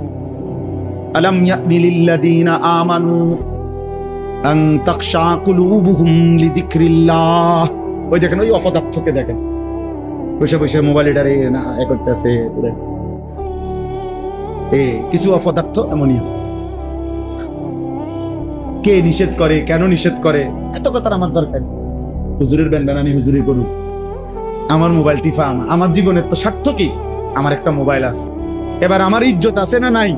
আলাম ইয়ানি লিল্লাযীনা আমানু আন তাখশা কুলুবুহুম লিযিকরিল্লাহ। ওই দেখেন, ওই অপদার্থকে দেখেন, বসে বসে মোবাইল এটারে না এ করতেছে। কিছু অপদার্থ এমনই, কে নিষেধ করে, কেন নিষেধ করে, এত কথার আমার দরকার। হুজুরের ব্যান্ডানি হুজুরি করুক, আমার মোবাইল টিফা, আমার জীবনের তো স্বার্থ কি? আমার একটা মোবাইল আছে। এবার আমার ইজ্জত আছে না নাই?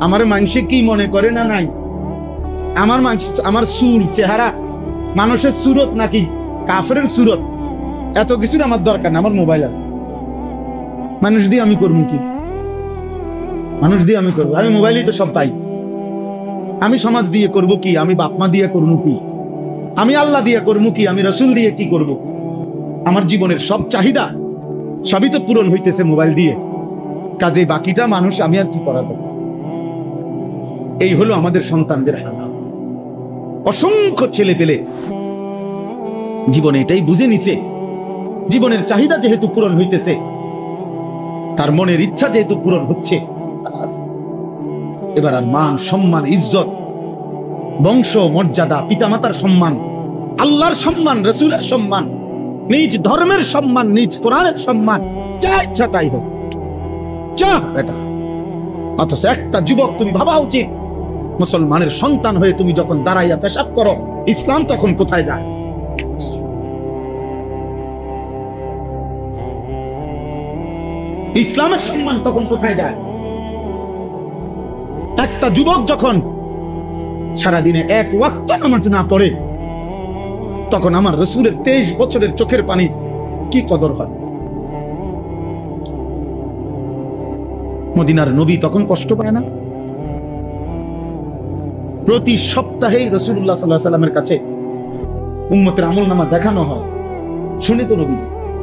আমার মানুষে কি মনে করে না নাই? আমার মানুষ, আমার চুল চেহারা মানুষের সুরত নাকি কাফেরের সুরত, এত কিছুর আমার দরকার না। আমার মোবাইল আছে, মানুষ দিয়ে আমি করবো কি? মানুষ দিয়ে আমি করবো? আমি মোবাইলেই তো সব পাই। আমি সমাজ দিয়ে করব কি? আমি বাপ মা দিয়ে করবো কি? আমি আল্লাহ দিয়ে করবো কি? আমি রসুল দিয়ে কি করব? আমার জীবনের সব চাহিদা সবই তো পূরণ হইতেছে মোবাইল দিয়ে, কাজে বাকিটা মানুষ আমি আর কি করা দেব? এই হলো আমাদের সন্তানদের হাল। অসংখ্য ছেলে পেলে জীবনে এটাই বুঝে নিছে, জীবনের চাহিদা যেহেতু পূরণ হইতেছে, তার মনের ইচ্ছা যেহেতু পূরণ হচ্ছে, এবার আর মান সম্মান ইজ্জত বংশ মর্যাদা পিতামাতার সম্মান আল্লাহর সম্মান রাসূলের সম্মান নিজ ধর্মের সম্মান নিজ কোরআনের সম্মান যা ইচ্ছা তাই হোক যা বেটা। অথচ একটা যুবক, তুমি ভাবা উচিত, মুসলমানের সন্তান হয়ে তুমি যখন দাঁড়াইয়া পেশাব করো, ইসলাম তখন কোথায় যায়? ইসলামের সম্মান তখন কোথায় যায়? একটা যুবক যখন সারাদিনে 1 ওয়াক্ত নামাজ না পড়ে, তখন আমার রাসূলের 23 বছরের চোখের পানি কি কদর হয়? মদিনার নবী তখন কষ্ট পায় না? প্রতি সপ্তাহেই রাসূলুল্লাহ সাল্লাল্লাহু আলাইহি সাল্লামের কাছে উম্মতের আমলনামা দেখানো হয়। শুনে তো নবী,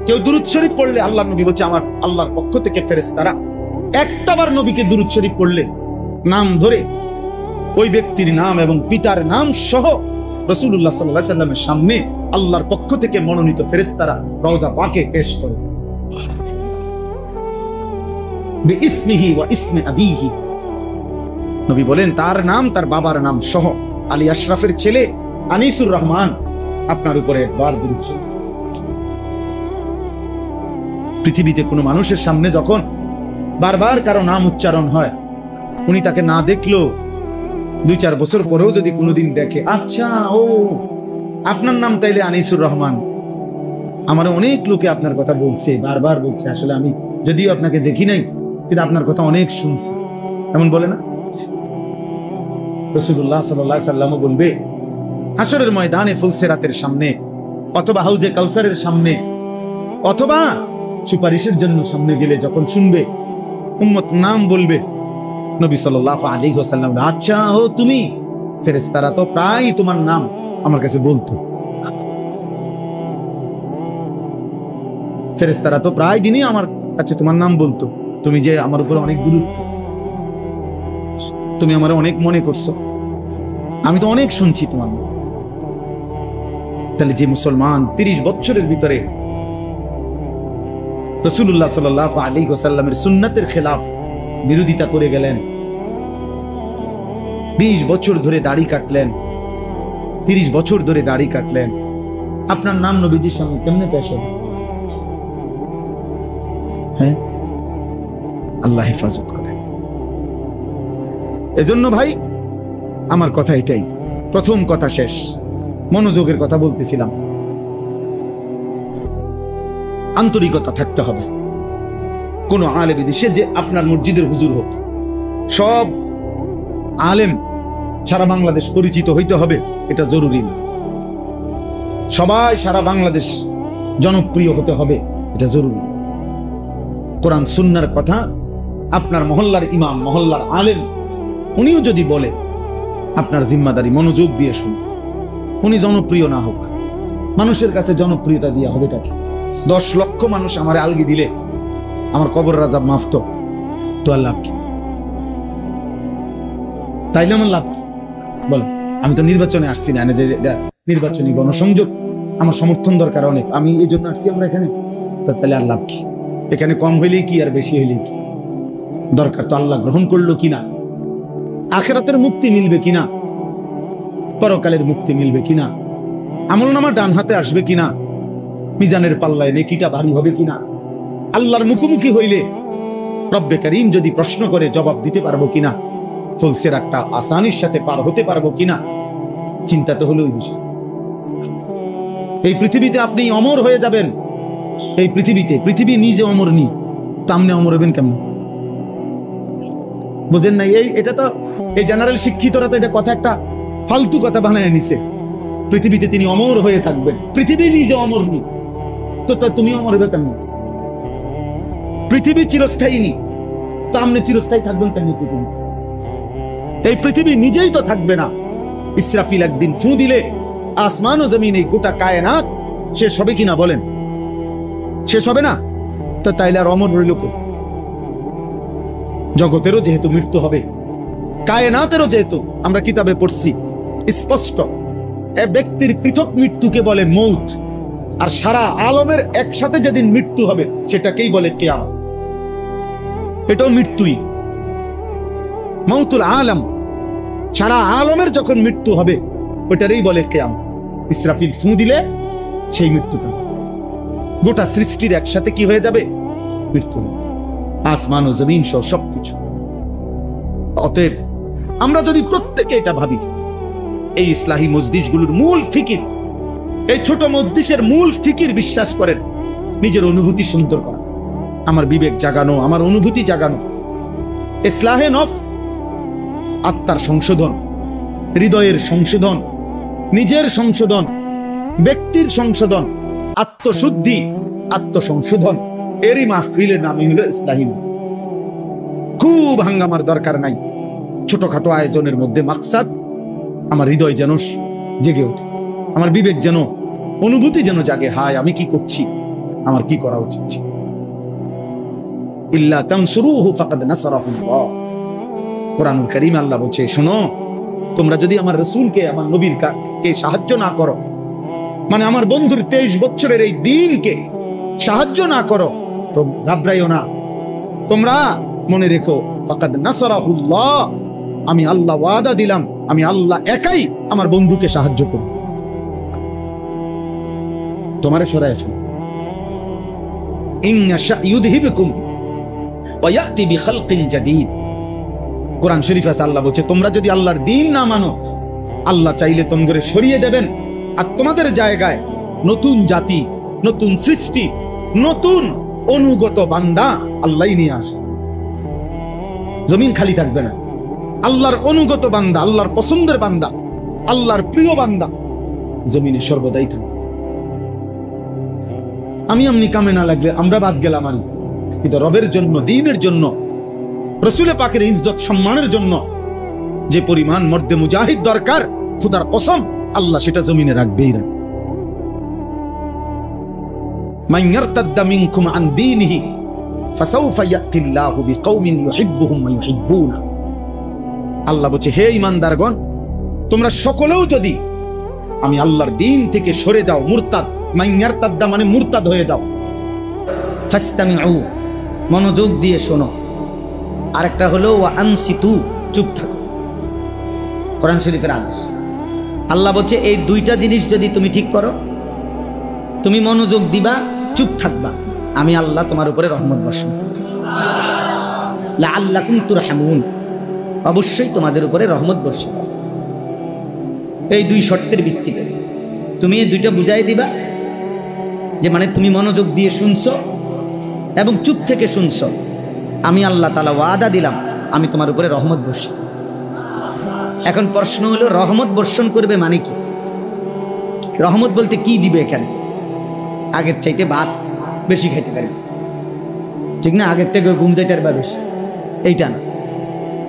কেউ দুরূদ শরীফ পড়লে আল্লাহর নবী বলছে আমার আল্লাহর পক্ষ থেকে ফেরেশতারা একটাবার নবীকে দুরূদ শরীফ পড়লে নাম ধরে ওই ব্যক্তির নাম এবং পিতার নাম সহ রাসূলুল্লাহ সাল্লাল্লাহু আলাইহি সাল্লামের সামনে আল্লাহর পক্ষ থেকে মনোনীত ফেরেশতারা রওজা পাকে পেশ করে। বিইসমিহি ওয়া ইসমি আবিহি, নবী বলেন তার নাম তার বাবার নাম সহ, আলী আশরাফের ছেলে আনিসুর রহমান আপনার উপরে একবার দুরূদ শরীফ। পৃথিবীতে কোনো মানুষের সামনে যখন বারবার কারো নাম উচ্চারণ হয়, উনি তাকে না দেখলো 2-4 বছর পরেও যদি কোনোদিন দেখে, আচ্ছা ও আপনার নাম তাইলে আনিসুর রহমান, আমার অনেক লোকে আপনার কথা বলছে, বারবার বলছে, আসলে আমি যদিও আপনাকে দেখি নাই, কিন্তু আপনার কথা অনেক শুনছি, এমন বলে না? রাসূলুল্লাহ সাল্লাল্লাহু আলাইহি সাল্লামও বলবে হাশরের ময়দানে ফুলসিরাতের সামনে, অথবা হাউজে কাউসারের সামনে, অথবা সুপারিশের জন্য সামনে গেলে যখন শুনবে উম্মত নাম বলবে, নবী সাল্লাল্লাহু আলাইহি ওয়াসাল্লাম, আচ্ছা ও তুমি, ফেরেশতারা তো প্রায় তোমার নাম আমার কাছে বলতো, ফেরেশতারা তো প্রায় দিনই আমার কাছে তোমার নাম বলতো, তুমি যে আমার উপর অনেক গুরুত্ব, তুমি আমার অনেক মনে করছো, আমি তো অনেক শুনছি তোমার নাম। তাহলে যে মুসলমান 30 বছরের ভিতরে রাসূলুল্লাহ সাল্লাল্লাহু আলাইহি ওয়াসাল্লামের সুন্নাতের খেলাফ বিরোধিতা করে গেলেন, 20 বছর ধরে দাড়ি কাটলেন, 30 বছর ধরে দাড়ি কাটলেন, আপনার নাম নবীজির সামনে কেমনে পেশ হবে? হ্যাঁ, আল্লাহ হেফাজত করেন। এজন্য ভাই আমার কথা এটাই, প্রথম কথা শেষ, মনোযোগের কথা বলতেছিলাম। আন্তরিকতা থাকতে হবে। কোন আলেম দেশে যে আপনার মসজিদের হুজুর হোক, সব আলেম সারা বাংলাদেশ পরিচিত হইতে হবে এটা জরুরি না। সবাই সারা বাংলাদেশ জনপ্রিয় হতে হবে এটা জরুরি। কোরআন সুন্নাহর কথা আপনার মহল্লার ইমাম, মহল্লার আলেম, উনিও যদি বলে, আপনার জিম্মাদারি মনোযোগ দিয়ে শুনুন। উনি জনপ্রিয় না হোক, মানুষের কাছে জনপ্রিয়তা দিয়া হবে এটা কি? 10 লক্ষ মানুষ আমার আলগি দিলে আমার কবর রাজাব মাফ তো আর লাভ কি? তাইলে আমার লাভ কি বল? আমি তো নির্বাচনে আসছি না, যে নির্বাচনী গণসংযোগ আমার সমর্থন দরকার অনেক, আমি এই জন্য আসছি আমরা এখানে, তাহলে আর লাভ কি? এখানে কম হইলেই কি আর বেশি হইলেই কি? দরকার তো আল্লাহ গ্রহণ করলো কিনা, আখিরাতের মুক্তি মিলবে কিনা, পরকালের মুক্তি মিলবে কিনা, আমলনামা ডান হাতে আসবে কিনা, মিজানের পাল্লায় নেকিটা ভারী হবে কিনা, আল্লাহর মুখোমুখি হইলে রব্বে কারীম যদি প্রশ্ন করে জবাব দিতে পারবো কিনা, ফুলসিরাতটা আসানির সাথে পার হতে পারবো কিনা, চিন্তা তো হলো ওই বিষয়। এই পৃথিবীতে আপনি অমর হয়ে যাবেন, এই পৃথিবীতে, পৃথিবী নিজে অমর নি, তামনে অমর হবেন কেমন? বুঝেন নাই? এটা তো এই জেনারেল শিক্ষিতরা তো এটা কথা একটা ফালতু কথা বানায় নিছে। পৃথিবীতে তিনি অমর হয়ে থাকবেন, পৃথিবী নিজে অমর নি, তো তুমি অমর হবে কেমন? পৃথিবী চিরস্থায়ী নি, তো আপনি চিরস্থায়ী থাকবেন কেন? পৃথিবী, এই পৃথিবী নিজেই তো থাকবে না। ইসরাফিল একদিন ফু দিলে আসমান ও জমিন, এই গোটা কায়নাত শেষ হবে কিনা বলেন? শেষ হবে না, তো তাইলে আর অমর রইল কই? জগতেরও যেহেতু মৃত্যু হবে, কায়নাতেরও যেহেতু আমরা কিতাবে পড়ছি স্পষ্ট, এ ব্যক্তির পৃথক মৃত্যুকে বলে মৌত, আর সারা আলমের একসাথে যেদিন মৃত্যু হবে সেটাকেই বলে কিয়ামত। এটাও মৃত্যুই, মৌতুল আলম, সারা আলমের যখন মৃত্যু হবে ওটারই বলে কিয়ামত। ইসরাফিল ফু দিলে সেই মৃত্যুটা, গোটা সৃষ্টির একসাথে কি হয়ে যাবে? মৃত্যু, আসমান ও জমিন সহ সবকিছু। অতএব আমরা যদি প্রত্যেকে এটা ভাবি, এই ইসলাহী মজলিসগুলোর মূল ফিকির, এই ছোট মজলিসের মূল ফিকির বিশ্বাস করেন, নিজের অনুভূতি সুন্দর করা, আমার বিবেক জাগানো, আমার অনুভূতি জাগানো, ইসলাহে নফস, আত্মার সংশোধন, হৃদয়ের সংশোধন, নিজের সংশোধন, ব্যক্তির সংশোধন, আত্মশুদ্ধি, আত্মসংশোধন, এরই মাহফিলের নামই হলো ইসলাহী মাহফিল। খুব হাঙ্গামার দরকার নাই, ছোটখাটো আয়োজনের মধ্যে মাকসাদ আমার হৃদয় যেন জেগে ওঠে, আমার বিবেক যেন, অনুভূতি যেন জাগে, হায় আমি কি করছি, আমার কি করা উচিত। ইল্লা তানসুরুহু ফাকাদ নাসারাহুল্লাহ, কোরআনুল কারীমে আল্লাহ বলছে, শোনো, তোমরা যদি আমার রাসূলকে, আমার নবীর কে সাহায্য না করো, মানে আমার বন্ধুর 23 বছরের এই দ্বীনকে সাহায্য না করো, তো ঘাবড়াইও না, তোমরা মনে রেখো, ফাকাদ নাসারাহুল্লাহ, আমি আল্লাহ ওয়াদা দিলাম, আমি আল্লাহ একাই আমার বন্ধুকে সাহায্য করব। তোমারে সরায় ফেলো, ইনশা ইউযহিবকুম ওয়া ইয়াতি বিখালকিন জাদীদ। কোরআন শরীফে আছে, আল্লাহ বলছে, তোমরা যদি আল্লাহর দ্বীন না মানো, আল্লাহ চাইলে তোমাদের সরিয়ে দেবেন, আর তোমাদের জায়গায় নতুন জাতি, নতুন সৃষ্টি, নতুন অনুগত বান্দা আল্লাহই নিয়ে আসে। জমিন খালি থাকবে না। আল্লাহর অনুগত বান্দা, আল্লাহর পছন্দের বান্দা, আল্লাহর প্রিয় বান্দা জমিনে সর্বদাই থাকবে। আমি এমনি কামে না লাগলে আমরা বাদ গেলাম, কিন্তু রবের জন্য, দ্বীনের জন্য, রাসূলে পাকের ইজ্জত সম্মানের জন্য যে পরিমাণ মর্দে মুজাহিদ দরকার, খুদার কসম আল্লাহ সেটা জমিনে রাখবেই রাখবে। মান ইয়ারতাদ্দা মিনকুম আন দীনিহি ফাসাউফা ইয়াতিল্লাহু বিকওমিন ইউহিব্বুহুম ওয়া ইউহিব্বুনা। আল্লাহ বলছে, হে ঈমানদারগণ, তোমরা সকলেও যদি আমি আল্লাহর দ্বীন থেকে সরে যাও, মুরতাদ, মান ইয়ারতাদ্দা মানে মুরতাদ হয়ে যাও, ফাসতামিউ মনোযোগ দিয়ে শোনো, আরেকটা হলো ওয়া আনসিতু চুপ থাকো। কোরআন শরীফের আদেশ। আল্লাহ বলছে এই দুইটা জিনিস যদি তুমি ঠিক করো, তুমি মনোযোগ দিবা, চুপ থাকবা, আমি আল্লাহ তোমার উপরে রহমত বর্ষণ করব। লাআল্লাকুম তুরহামুন, অবশ্যই তোমাদের উপরে রহমত বর্ষিত। এই দুই শর্তের ভিত্তিতে তুমি এই দুইটা বুঝাই দিবা, যে মানে তুমি মনোযোগ দিয়ে শুনছো এবং চুপ থেকে শুনছো, আমি আল্লাহ তাআলা ওয়াদা দিলাম আমি তোমার উপরে রহমত বর্ষিত। এখন প্রশ্ন হলো, রহমত বর্ষণ করবে মানে কি? রহমত বলতে কি দিবে? এখানে আগের চাইতে ভাত বেশি খাইতে পারবে, ঠিক না? আগের থেকে ঘুম যাইতে পারবে বেশি, এইটা না।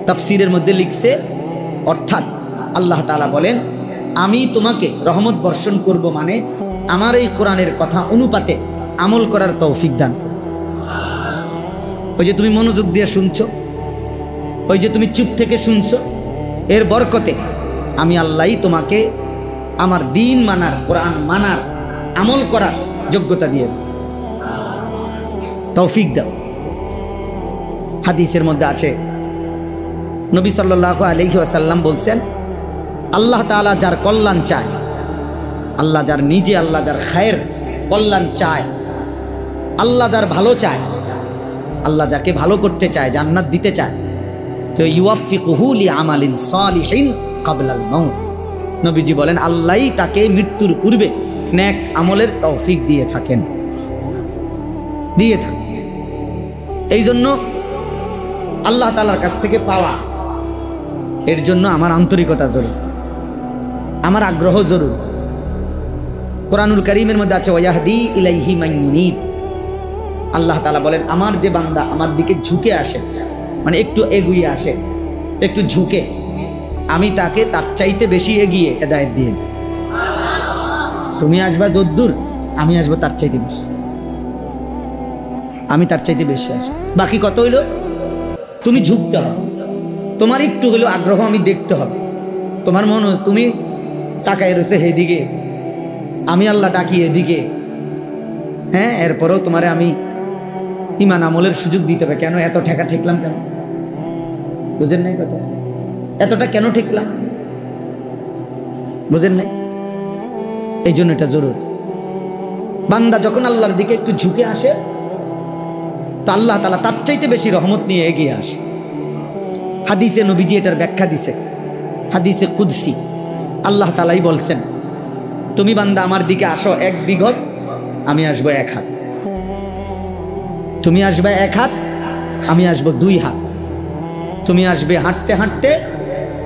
তাফসীরের মধ্যে লিখছে, অর্থাৎ আল্লাহ তাআলা বলেন আমি তোমাকে রহমত বর্ষণ করব, মানে আমার এই কোরআনের কথা অনুপাতে আমল করার তৌফিক দান করব। ওই যে তুমি মনোযোগ দিয়ে শুনছো, ওই যে তুমি চুপ থেকে শুনছো, এর বরকতে আমি আল্লাহই তোমাকে আমার দ্বীন মানার, কোরআন মানার, আমল করার যোগ্যতা দিয়ে দাও, তৌফিক দাও। হাদিসের মধ্যে আছে, নবী সাল্লাল্লাহু আলাইহি ওয়াসাল্লাম বলছেন, আল্লাহ তাআলা যার কল্যাণ চায়, আল্লাহ যার নিজে, আল্লাহ যার খায়ের কল্যাণ চায়, আল্লাহ যার ভালো চায়, আল্লাহ যাকে ভালো করতে চায়, জান্নাত দিতে চায়, তো ইউওয়াফিকুহু লিআমালিন সালিহিন ক্বাবলাল মাউত। নবীজি বলেন আল্লাহই তাকে মৃত্যুর পূর্বে নেক আমলের তৌফিক দিয়ে থাকেন, দিয়ে থাকেন। এই জন্য আল্লাহ তাআলার কাছ থেকে পাওয়া, এর জন্য আমার আন্তরিকতা জরুরি, আমার আগ্রহ জরুরি। কোরআনুল কারীমের মধ্যে আছে ওয়াহদি ইলাইহি মান ইউনিব। আল্লাহ তাআলা বলেন আমার যে বান্দা আমার দিকে ঝুঁকে আসে, মানে একটু এগিয়ে আসে, একটু ঝুঁকে, আমি তাকে তার চাইতে বেশি এগিয়ে হেদায়েত দিয়ে দিই। তুমি আসবা যদ্দূর, আমি আসবো তার চাইতে বেশি, আমি তার চাইতে বেশি আসবো। বাকি কত হইল? তুমি ঝুঁকতে হবে, তোমার একটু হলেও আগ্রহ আমি দেখতে হবে। তোমার মন, তুমি তাকায় রয়েছে সেদিকে, আমি আল্লাহ ডাকি এদিকে, হ্যাঁ, এরপরেও তোমারে আমি ইমান আমলের সুযোগ দিতে হবে। কেন এত ঠেকা ঠেকলাম? কেন বুঝেন নাই কথা? এতটা কেন ঠেকলাম বুঝেন নাই? এই জন্য এটা জরুরি। বান্দা যখন আল্লাহর দিকে একটু ঝুঁকে আসে, তো আল্লাহ তাআলা তার চাইতে বেশি রহমত নিয়ে এগিয়ে আসে। হাদিসে নবীজি এটার ব্যাখ্যা দিছে, হাদিসে কুদসি। আল্লাহ তাআলাই বলছেন, তুমি বান্দা আমার দিকে আসো 1 বিঘত, আমি আসবো 1 হাত। তুমি আসবে 1 হাত, আমি আসবো 2 হাত। তুমি আসবে হাঁটতে হাঁটতে,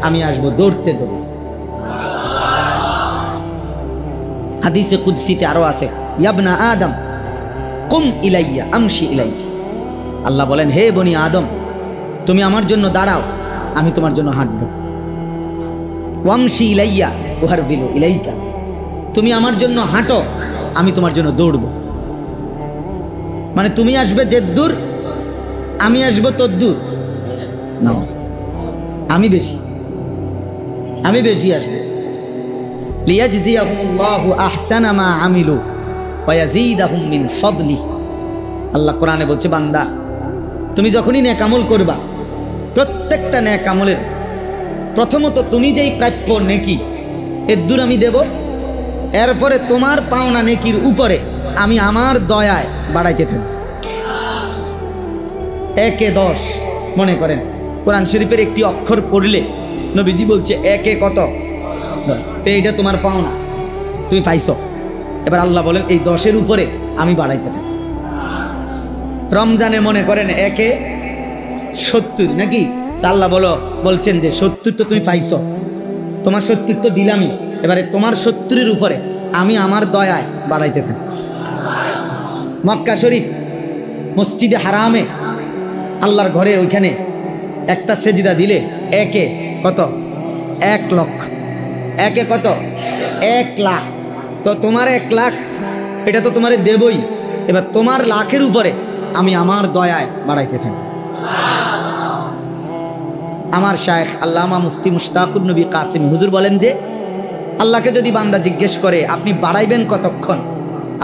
আমি আসবো দৌড়তে দৌড়তে। হাদিসে কুদসিতে আরো আছে, ইয়াবনা আদম কুম ইলাইয়া আমশি ইলাইকা। আল্লাহ বলেন, হে বনি আদম, তুমি আমার জন্য দাঁড়াও, আমি তোমার জন্য হাঁটবো। ওয়ামশি ইলাইয়া উহারবিলু ইলাইকা, তুমি আমার জন্য হাঁটো, আমি তোমার জন্য দৌড়বো। মানে তুমি আসবে যেদ্দূর, আমি আসবো তদ্দূর না, আমি বেশি আসবো। লিয়াজজিয়াহুমুল্লাহু আহসানা মা আমিলু ওয়া ইয়াজিদাহুম মিন ফাদলিহি। আল্লাহ কোরআনে বলছে, বান্দা তুমি যখনই নেক আমল করবা, প্রত্যেকটা নেক আমলের প্রথমত তুমি যেই প্রাপ্য নেকি এর দূর আমি দেব, এরপরে তোমার পাওনা নেকির উপরে আমি আমার দয়ায় বাড়াইতে থাকব। 1-এ 10 মনে করেন কোরআন শরীফের একটি অক্ষর পড়লে নবীজি বলছে 1-এ কত? তো এইটা তোমার পাওনা, তুমি পাইছো। এবার আল্লাহ বলেন এই 10-এর উপরে আমি বাড়াইতে থাকি। রমজানে মনে করেন 1-এ 70 নাকি তা আল্লাহ বলছেন যে 70 তো তুমি পাইছো, তোমার 70 তো দিলামই, এবারে তোমার 70-এর উপরে আমি আমার দয়ায় বাড়াইতে থাকি। মক্কা শরীফ মসজিদে হারামে আল্লাহর ঘরে ওইখানে একটা সেজদা দিলে একে কত? 1 লক্ষ। একে কত? 1 লাখ। তো তোমার 1 লাখ এটা তো তোমারে দেবই, এবার তোমার লাখের উপরে আমি আমার দয়ায় বাড়াইতে থাকি। আমার শায়েখ আল্লামা মুফতি মুশতাকুর নবী কাসিম হুজুর বলেন যে আল্লাহকে যদি বান্দা জিজ্ঞেস করে আপনি বাড়াইবেন কতক্ষণ,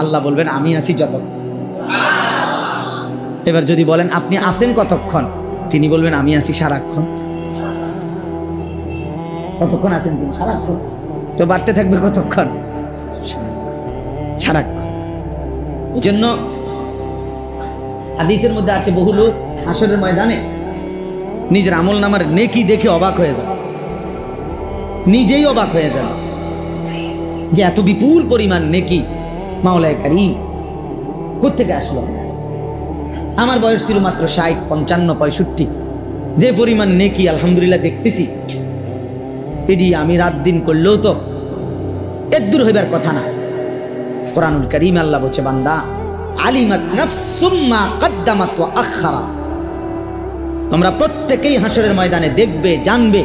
আল্লাহ বলবেন আমি আছি যতক্ষণ। এবার যদি বলেন আপনি আছেন কতক্ষণ, তিনি বলবেন আমি আছি সারাক্ষণ। কতক্ষণ আছেন তিনি? সারাক্ষণ। তো বাড়তে থাকবে কতক্ষণ? সারাক্ষণ। এই জন্য হাদিসের মধ্যে আছে বহু লোক হাসরের ময়দানে নিজের আমল নামার নেকি দেখে অবাক হয়ে যাবে, নিজেই অবাক হয়ে যাবে যে এত বিপুল পরিমাণ নেকি মাওলায়ে কারীম কোত্থেকে আসলো। আমার বয়স ছিল মাত্র 60, 55, 65, যে পরিমাণ নেকি আলহামদুলিল্লাহ দেখতেছি, এটি আমি রাত দিন করলেও তো এর দূর হইবার কথা না। কোরআনুল কারীম আল্লাহ বলছে বান্দা আলিমাত নাফসুম মা কদ্দামাত ওয়া আখারাত, তোমরা প্রত্যেকেই হাসরের ময়দানে দেখবে, জানবে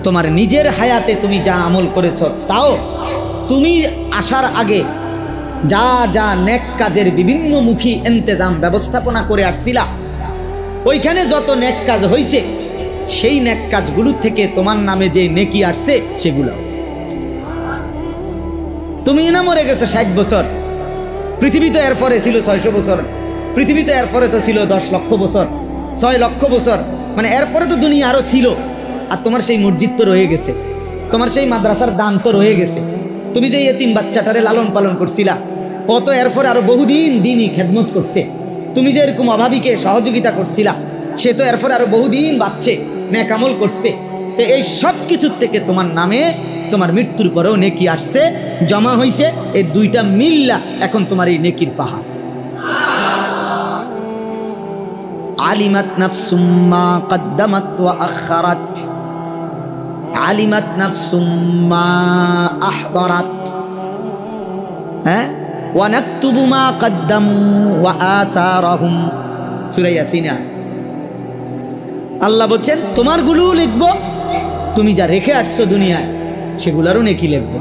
তোমার নিজের হায়াতে তুমি যা আমল করেছো, তাও তুমি আসার আগে যা যা নেক কাজের বিভিন্ন মুখী ইন্তজাম ব্যবস্থাপনা করে আসছিলা, ওইখানে যত নেক কাজ হয়েছে সেই নেক কাজগুলোর থেকে তোমার নামে যে নেকি আসছে সেগুলো। তুমি না মরে গেছো 60 বছর, পৃথিবীতে এরপরে ছিল 600 বছর, পৃথিবীতে এরপরে তো ছিল 10 লক্ষ বছর, 6 লক্ষ বছর, মানে এরপরে তো দুনিয়া আরো ছিল। আর তোমার সেই মসজিদ তো রয়ে গেছে, তোমার সেই মাদ্রাসার দান তো রয়ে গেছে, তুমি যে এতিম বাচ্চাটারে লালন পালন করছিলা ও তো এরপরে আরো বহুদিন দিনই খেদমত করছে, তুমি যে এরকম অভাবীকে সহযোগিতা করছিলা সে তো এরপরে আরো বহুদিন বাঁচছে, নেক আমল করছে। তো এই সব কিছুর থেকে তোমার নামে তোমার মৃত্যুর পরেও নেকি আসছে, জমা হয়েছে, এই দুইটা মিল্লা এখন তোমার এই নেকির পাহাড়। আলিমাত নাফসুম মা কদ্দামাত ওয়া আখারাত, আলিমাত নাফসুম মা আহদারাত, হ্যাঁ, ওয়া নাকতুবু মা কদ্দামু ওয়া আতারাহুম, সূরা ইয়াসিনে আছে। আল্লাহ বলছেন তোমারগুলো লিখবো, তুমি যা রেখে আসছো দুনিয়ায় সেগুলোরও নেকি লিখবো,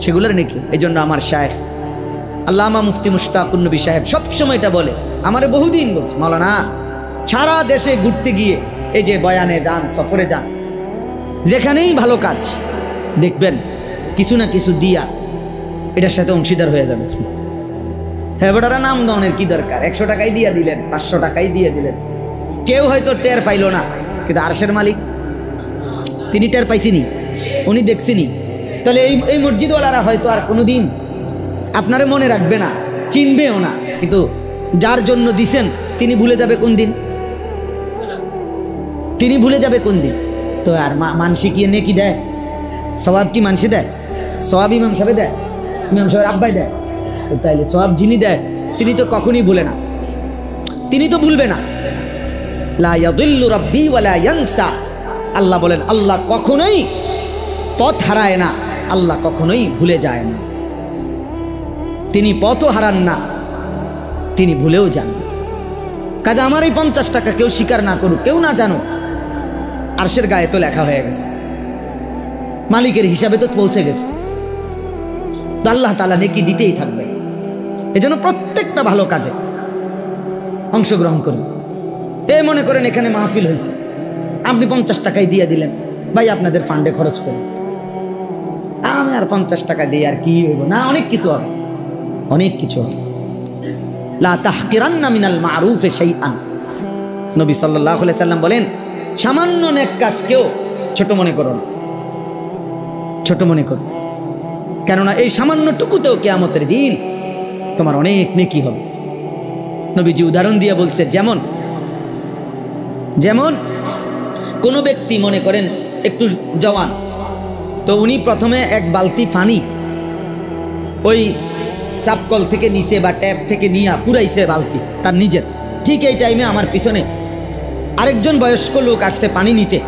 সেগুলোর নেকি। এই জন্য আমার শায়েখ আল্লামা মুফতি মুশতাকুর নবী সাহেব সবসময় এটা বলে, আমারে বহুদিন বলছে মাওলানা সারা দেশে ঘুরতে গিয়ে, এই যে বয়ানে যান, সফরে যান, যেখানেই ভালো কাজ দেখবেন কিছু না কিছু দিয়া এটার সাথে অংশীদার হয়ে যাবে। হ্যাঁ বেটারা নাম দানের কি দরকার, 100 টাকাই দিয়ে দিলেন, 500 টাকাই দিয়ে দিলেন, কেউ হয়তো টের পাইল না, কিন্তু আরশের মালিক তিনি টের পাইছিনি, উনি দেখছিনি। তাহলে এই মসজিদওয়ালারা হয়তো আর কোনোদিন আপনারে মনে রাখবে না, চিনবেও না, কিন্তু যার জন্য দিছেন তিনি ভুলে যাবে কোন দিন, তিনি ভুলে যাবে কোন দিন। তো আর মানসি কি নেকি দেয়, সওয়াব কি মানসি দেয়? সওয়াব ইমাম সাহেব দেয়, ইমাম সাহেবের আব্বাই দেয়। তো তাইলে সওয়াব যিনি দেয় তিনি তো কখনই ভুলে না, তিনি তো ভুলবে না। লা ইয়াদিল্লু রাব্বি ওয়া লা ইয়ানসা, আল্লাহ বলেন আল্লাহ কখনোই পথ হারায় না, আল্লাহ কখনোই ভুলে যায় না, তিনি পথও হারান না, তিনি ভুলেও যান। কাজে আমার এই 50 টাকা কেউ স্বীকার না করুক, কেউ না জানুক, আরশের গায়ে তো লেখা হয়ে গেছে, মালিকের হিসাবে তো পৌঁছে গেছে, তো আল্লাহ তাআলা নেকি দিতেই থাকবে। এজন্য প্রত্যেকটা ভালো কাজে অংশগ্রহণ করুন। এই মনে করেন এখানে মাহফিল হয়েছে, আপনি 50 টাকাই দিয়ে দিলেন, ভাই আপনাদের ফান্ডে খরচ করুন, আমি আর 50 টাকা দিই আর কি হইব না, অনেক কিছু হবে, অনেক কিছু হবে। লা তাহকিরান্না মিনাল মারুফে শাইআন, নবী সাল্লাল্লাহু আলাইহি সাল্লাম বলেন সামান্য নেক কাজকেও ছোট মনে করো না, ছোট মনে করো, কেননা এই সামান্যটুকুতেও কিয়ামতের দিন তোমার অনেক নেকি হবে। নবীজি উদাহরণ দিয়ে বলছে, যেমন যেমন কোনো ব্যক্তি মনে করেন একটু জওয়ান, তো উনি প্রথমে এক বালতি পানি ওই চাপকল থেকে নিচে বা ট্যাপ থেকে নিয়ে পুরাইছে বালতি তার নিজের, ঠিক এই টাইমে আমার পিছনে আরেকজন বয়স্ক লোক আসছে পানি নিতে।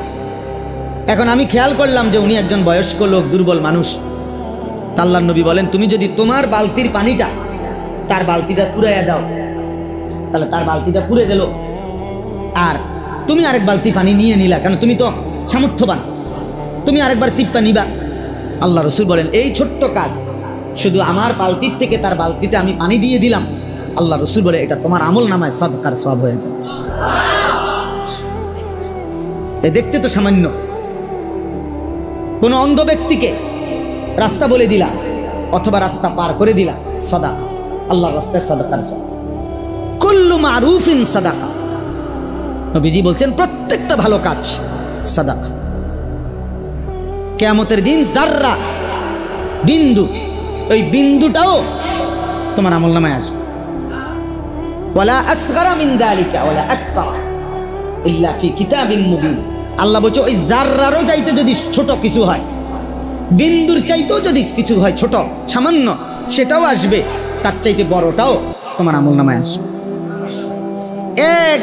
এখন আমি খেয়াল করলাম যে উনি একজন বয়স্ক লোক, দুর্বল মানুষ। আল্লাহর নবী বলেন, তুমি যদি তোমার বালতির পানিটা তার বালতিটা ফুরাইয়া দাও, তাহলে তার বালতিটা পুড়ে গেল, আর তুমি আরেক বালতি পানি নিয়ে নিলা, কারণ তুমি তো সামর্থ্যবান, তুমি আরেকবার চিপ্পা নিবা। আল্লাহ রসুল বলেন, এই ছোট্ট কাজ, শুধু আমার বালতির থেকে তার বালতিতে আমি পানি দিয়ে দিলাম, আল্লাহ রসুল বলে এটা তোমার আমল নামায় সাদকার সওয়াব হয়ে যাবে। এ দেখতে তো সামান্য। কোন অন্ধ ব্যক্তিকে রাস্তা বলে দিলা অথবা রাস্তা পার করে দিলা, সাদাকা, আল্লাহর রাস্তায় সাদাকার সওয়াব। কুল্লু মারুফিন সাদাকা, নবীজি বলছেন প্রত্যেকটা ভালো কাজ সাদাকা। কিয়ামতের দিন যাররা, বিন্দু, ওই বিন্দুটাও তোমার আমলনামায় আসবে। ওয়ালা আসগারা মিন যালিকা ওয়ালা আকবার ইল্লা ফি কিতাবিন মুবিন। আল্লাহ বলছে ওই যাররারও চাইতে যদি ছোট কিছু হয়, বিন্দুর চাইতেও যদি কিছু হয় ছোট সামান্য, সেটাও আসবে, তার চাইতে বড়টাও তোমার আমলনামায় আসবে। এক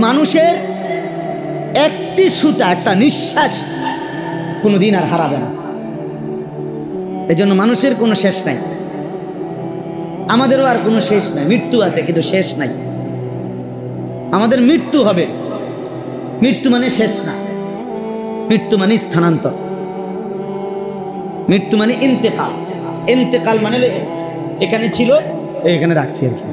মানুষের একটি সুতা, একটা নিঃশ্বাস কোনোদিন আর হারাবে না। এজন্য মানুষের কোনো শেষ নাই, আমাদেরও আর কোনো শেষ নাই। মৃত্যু আছে কিন্তু শেষ নাই। আমাদের মৃত্যু হবে, মৃত্যু মানে শেষ না, মৃত্যু মানে স্থানান্তর, মৃত্যু মানে ইন্তেকাল। ইন্তেকাল মানে এখানে ছিল, এখানে রাখছি আর কি।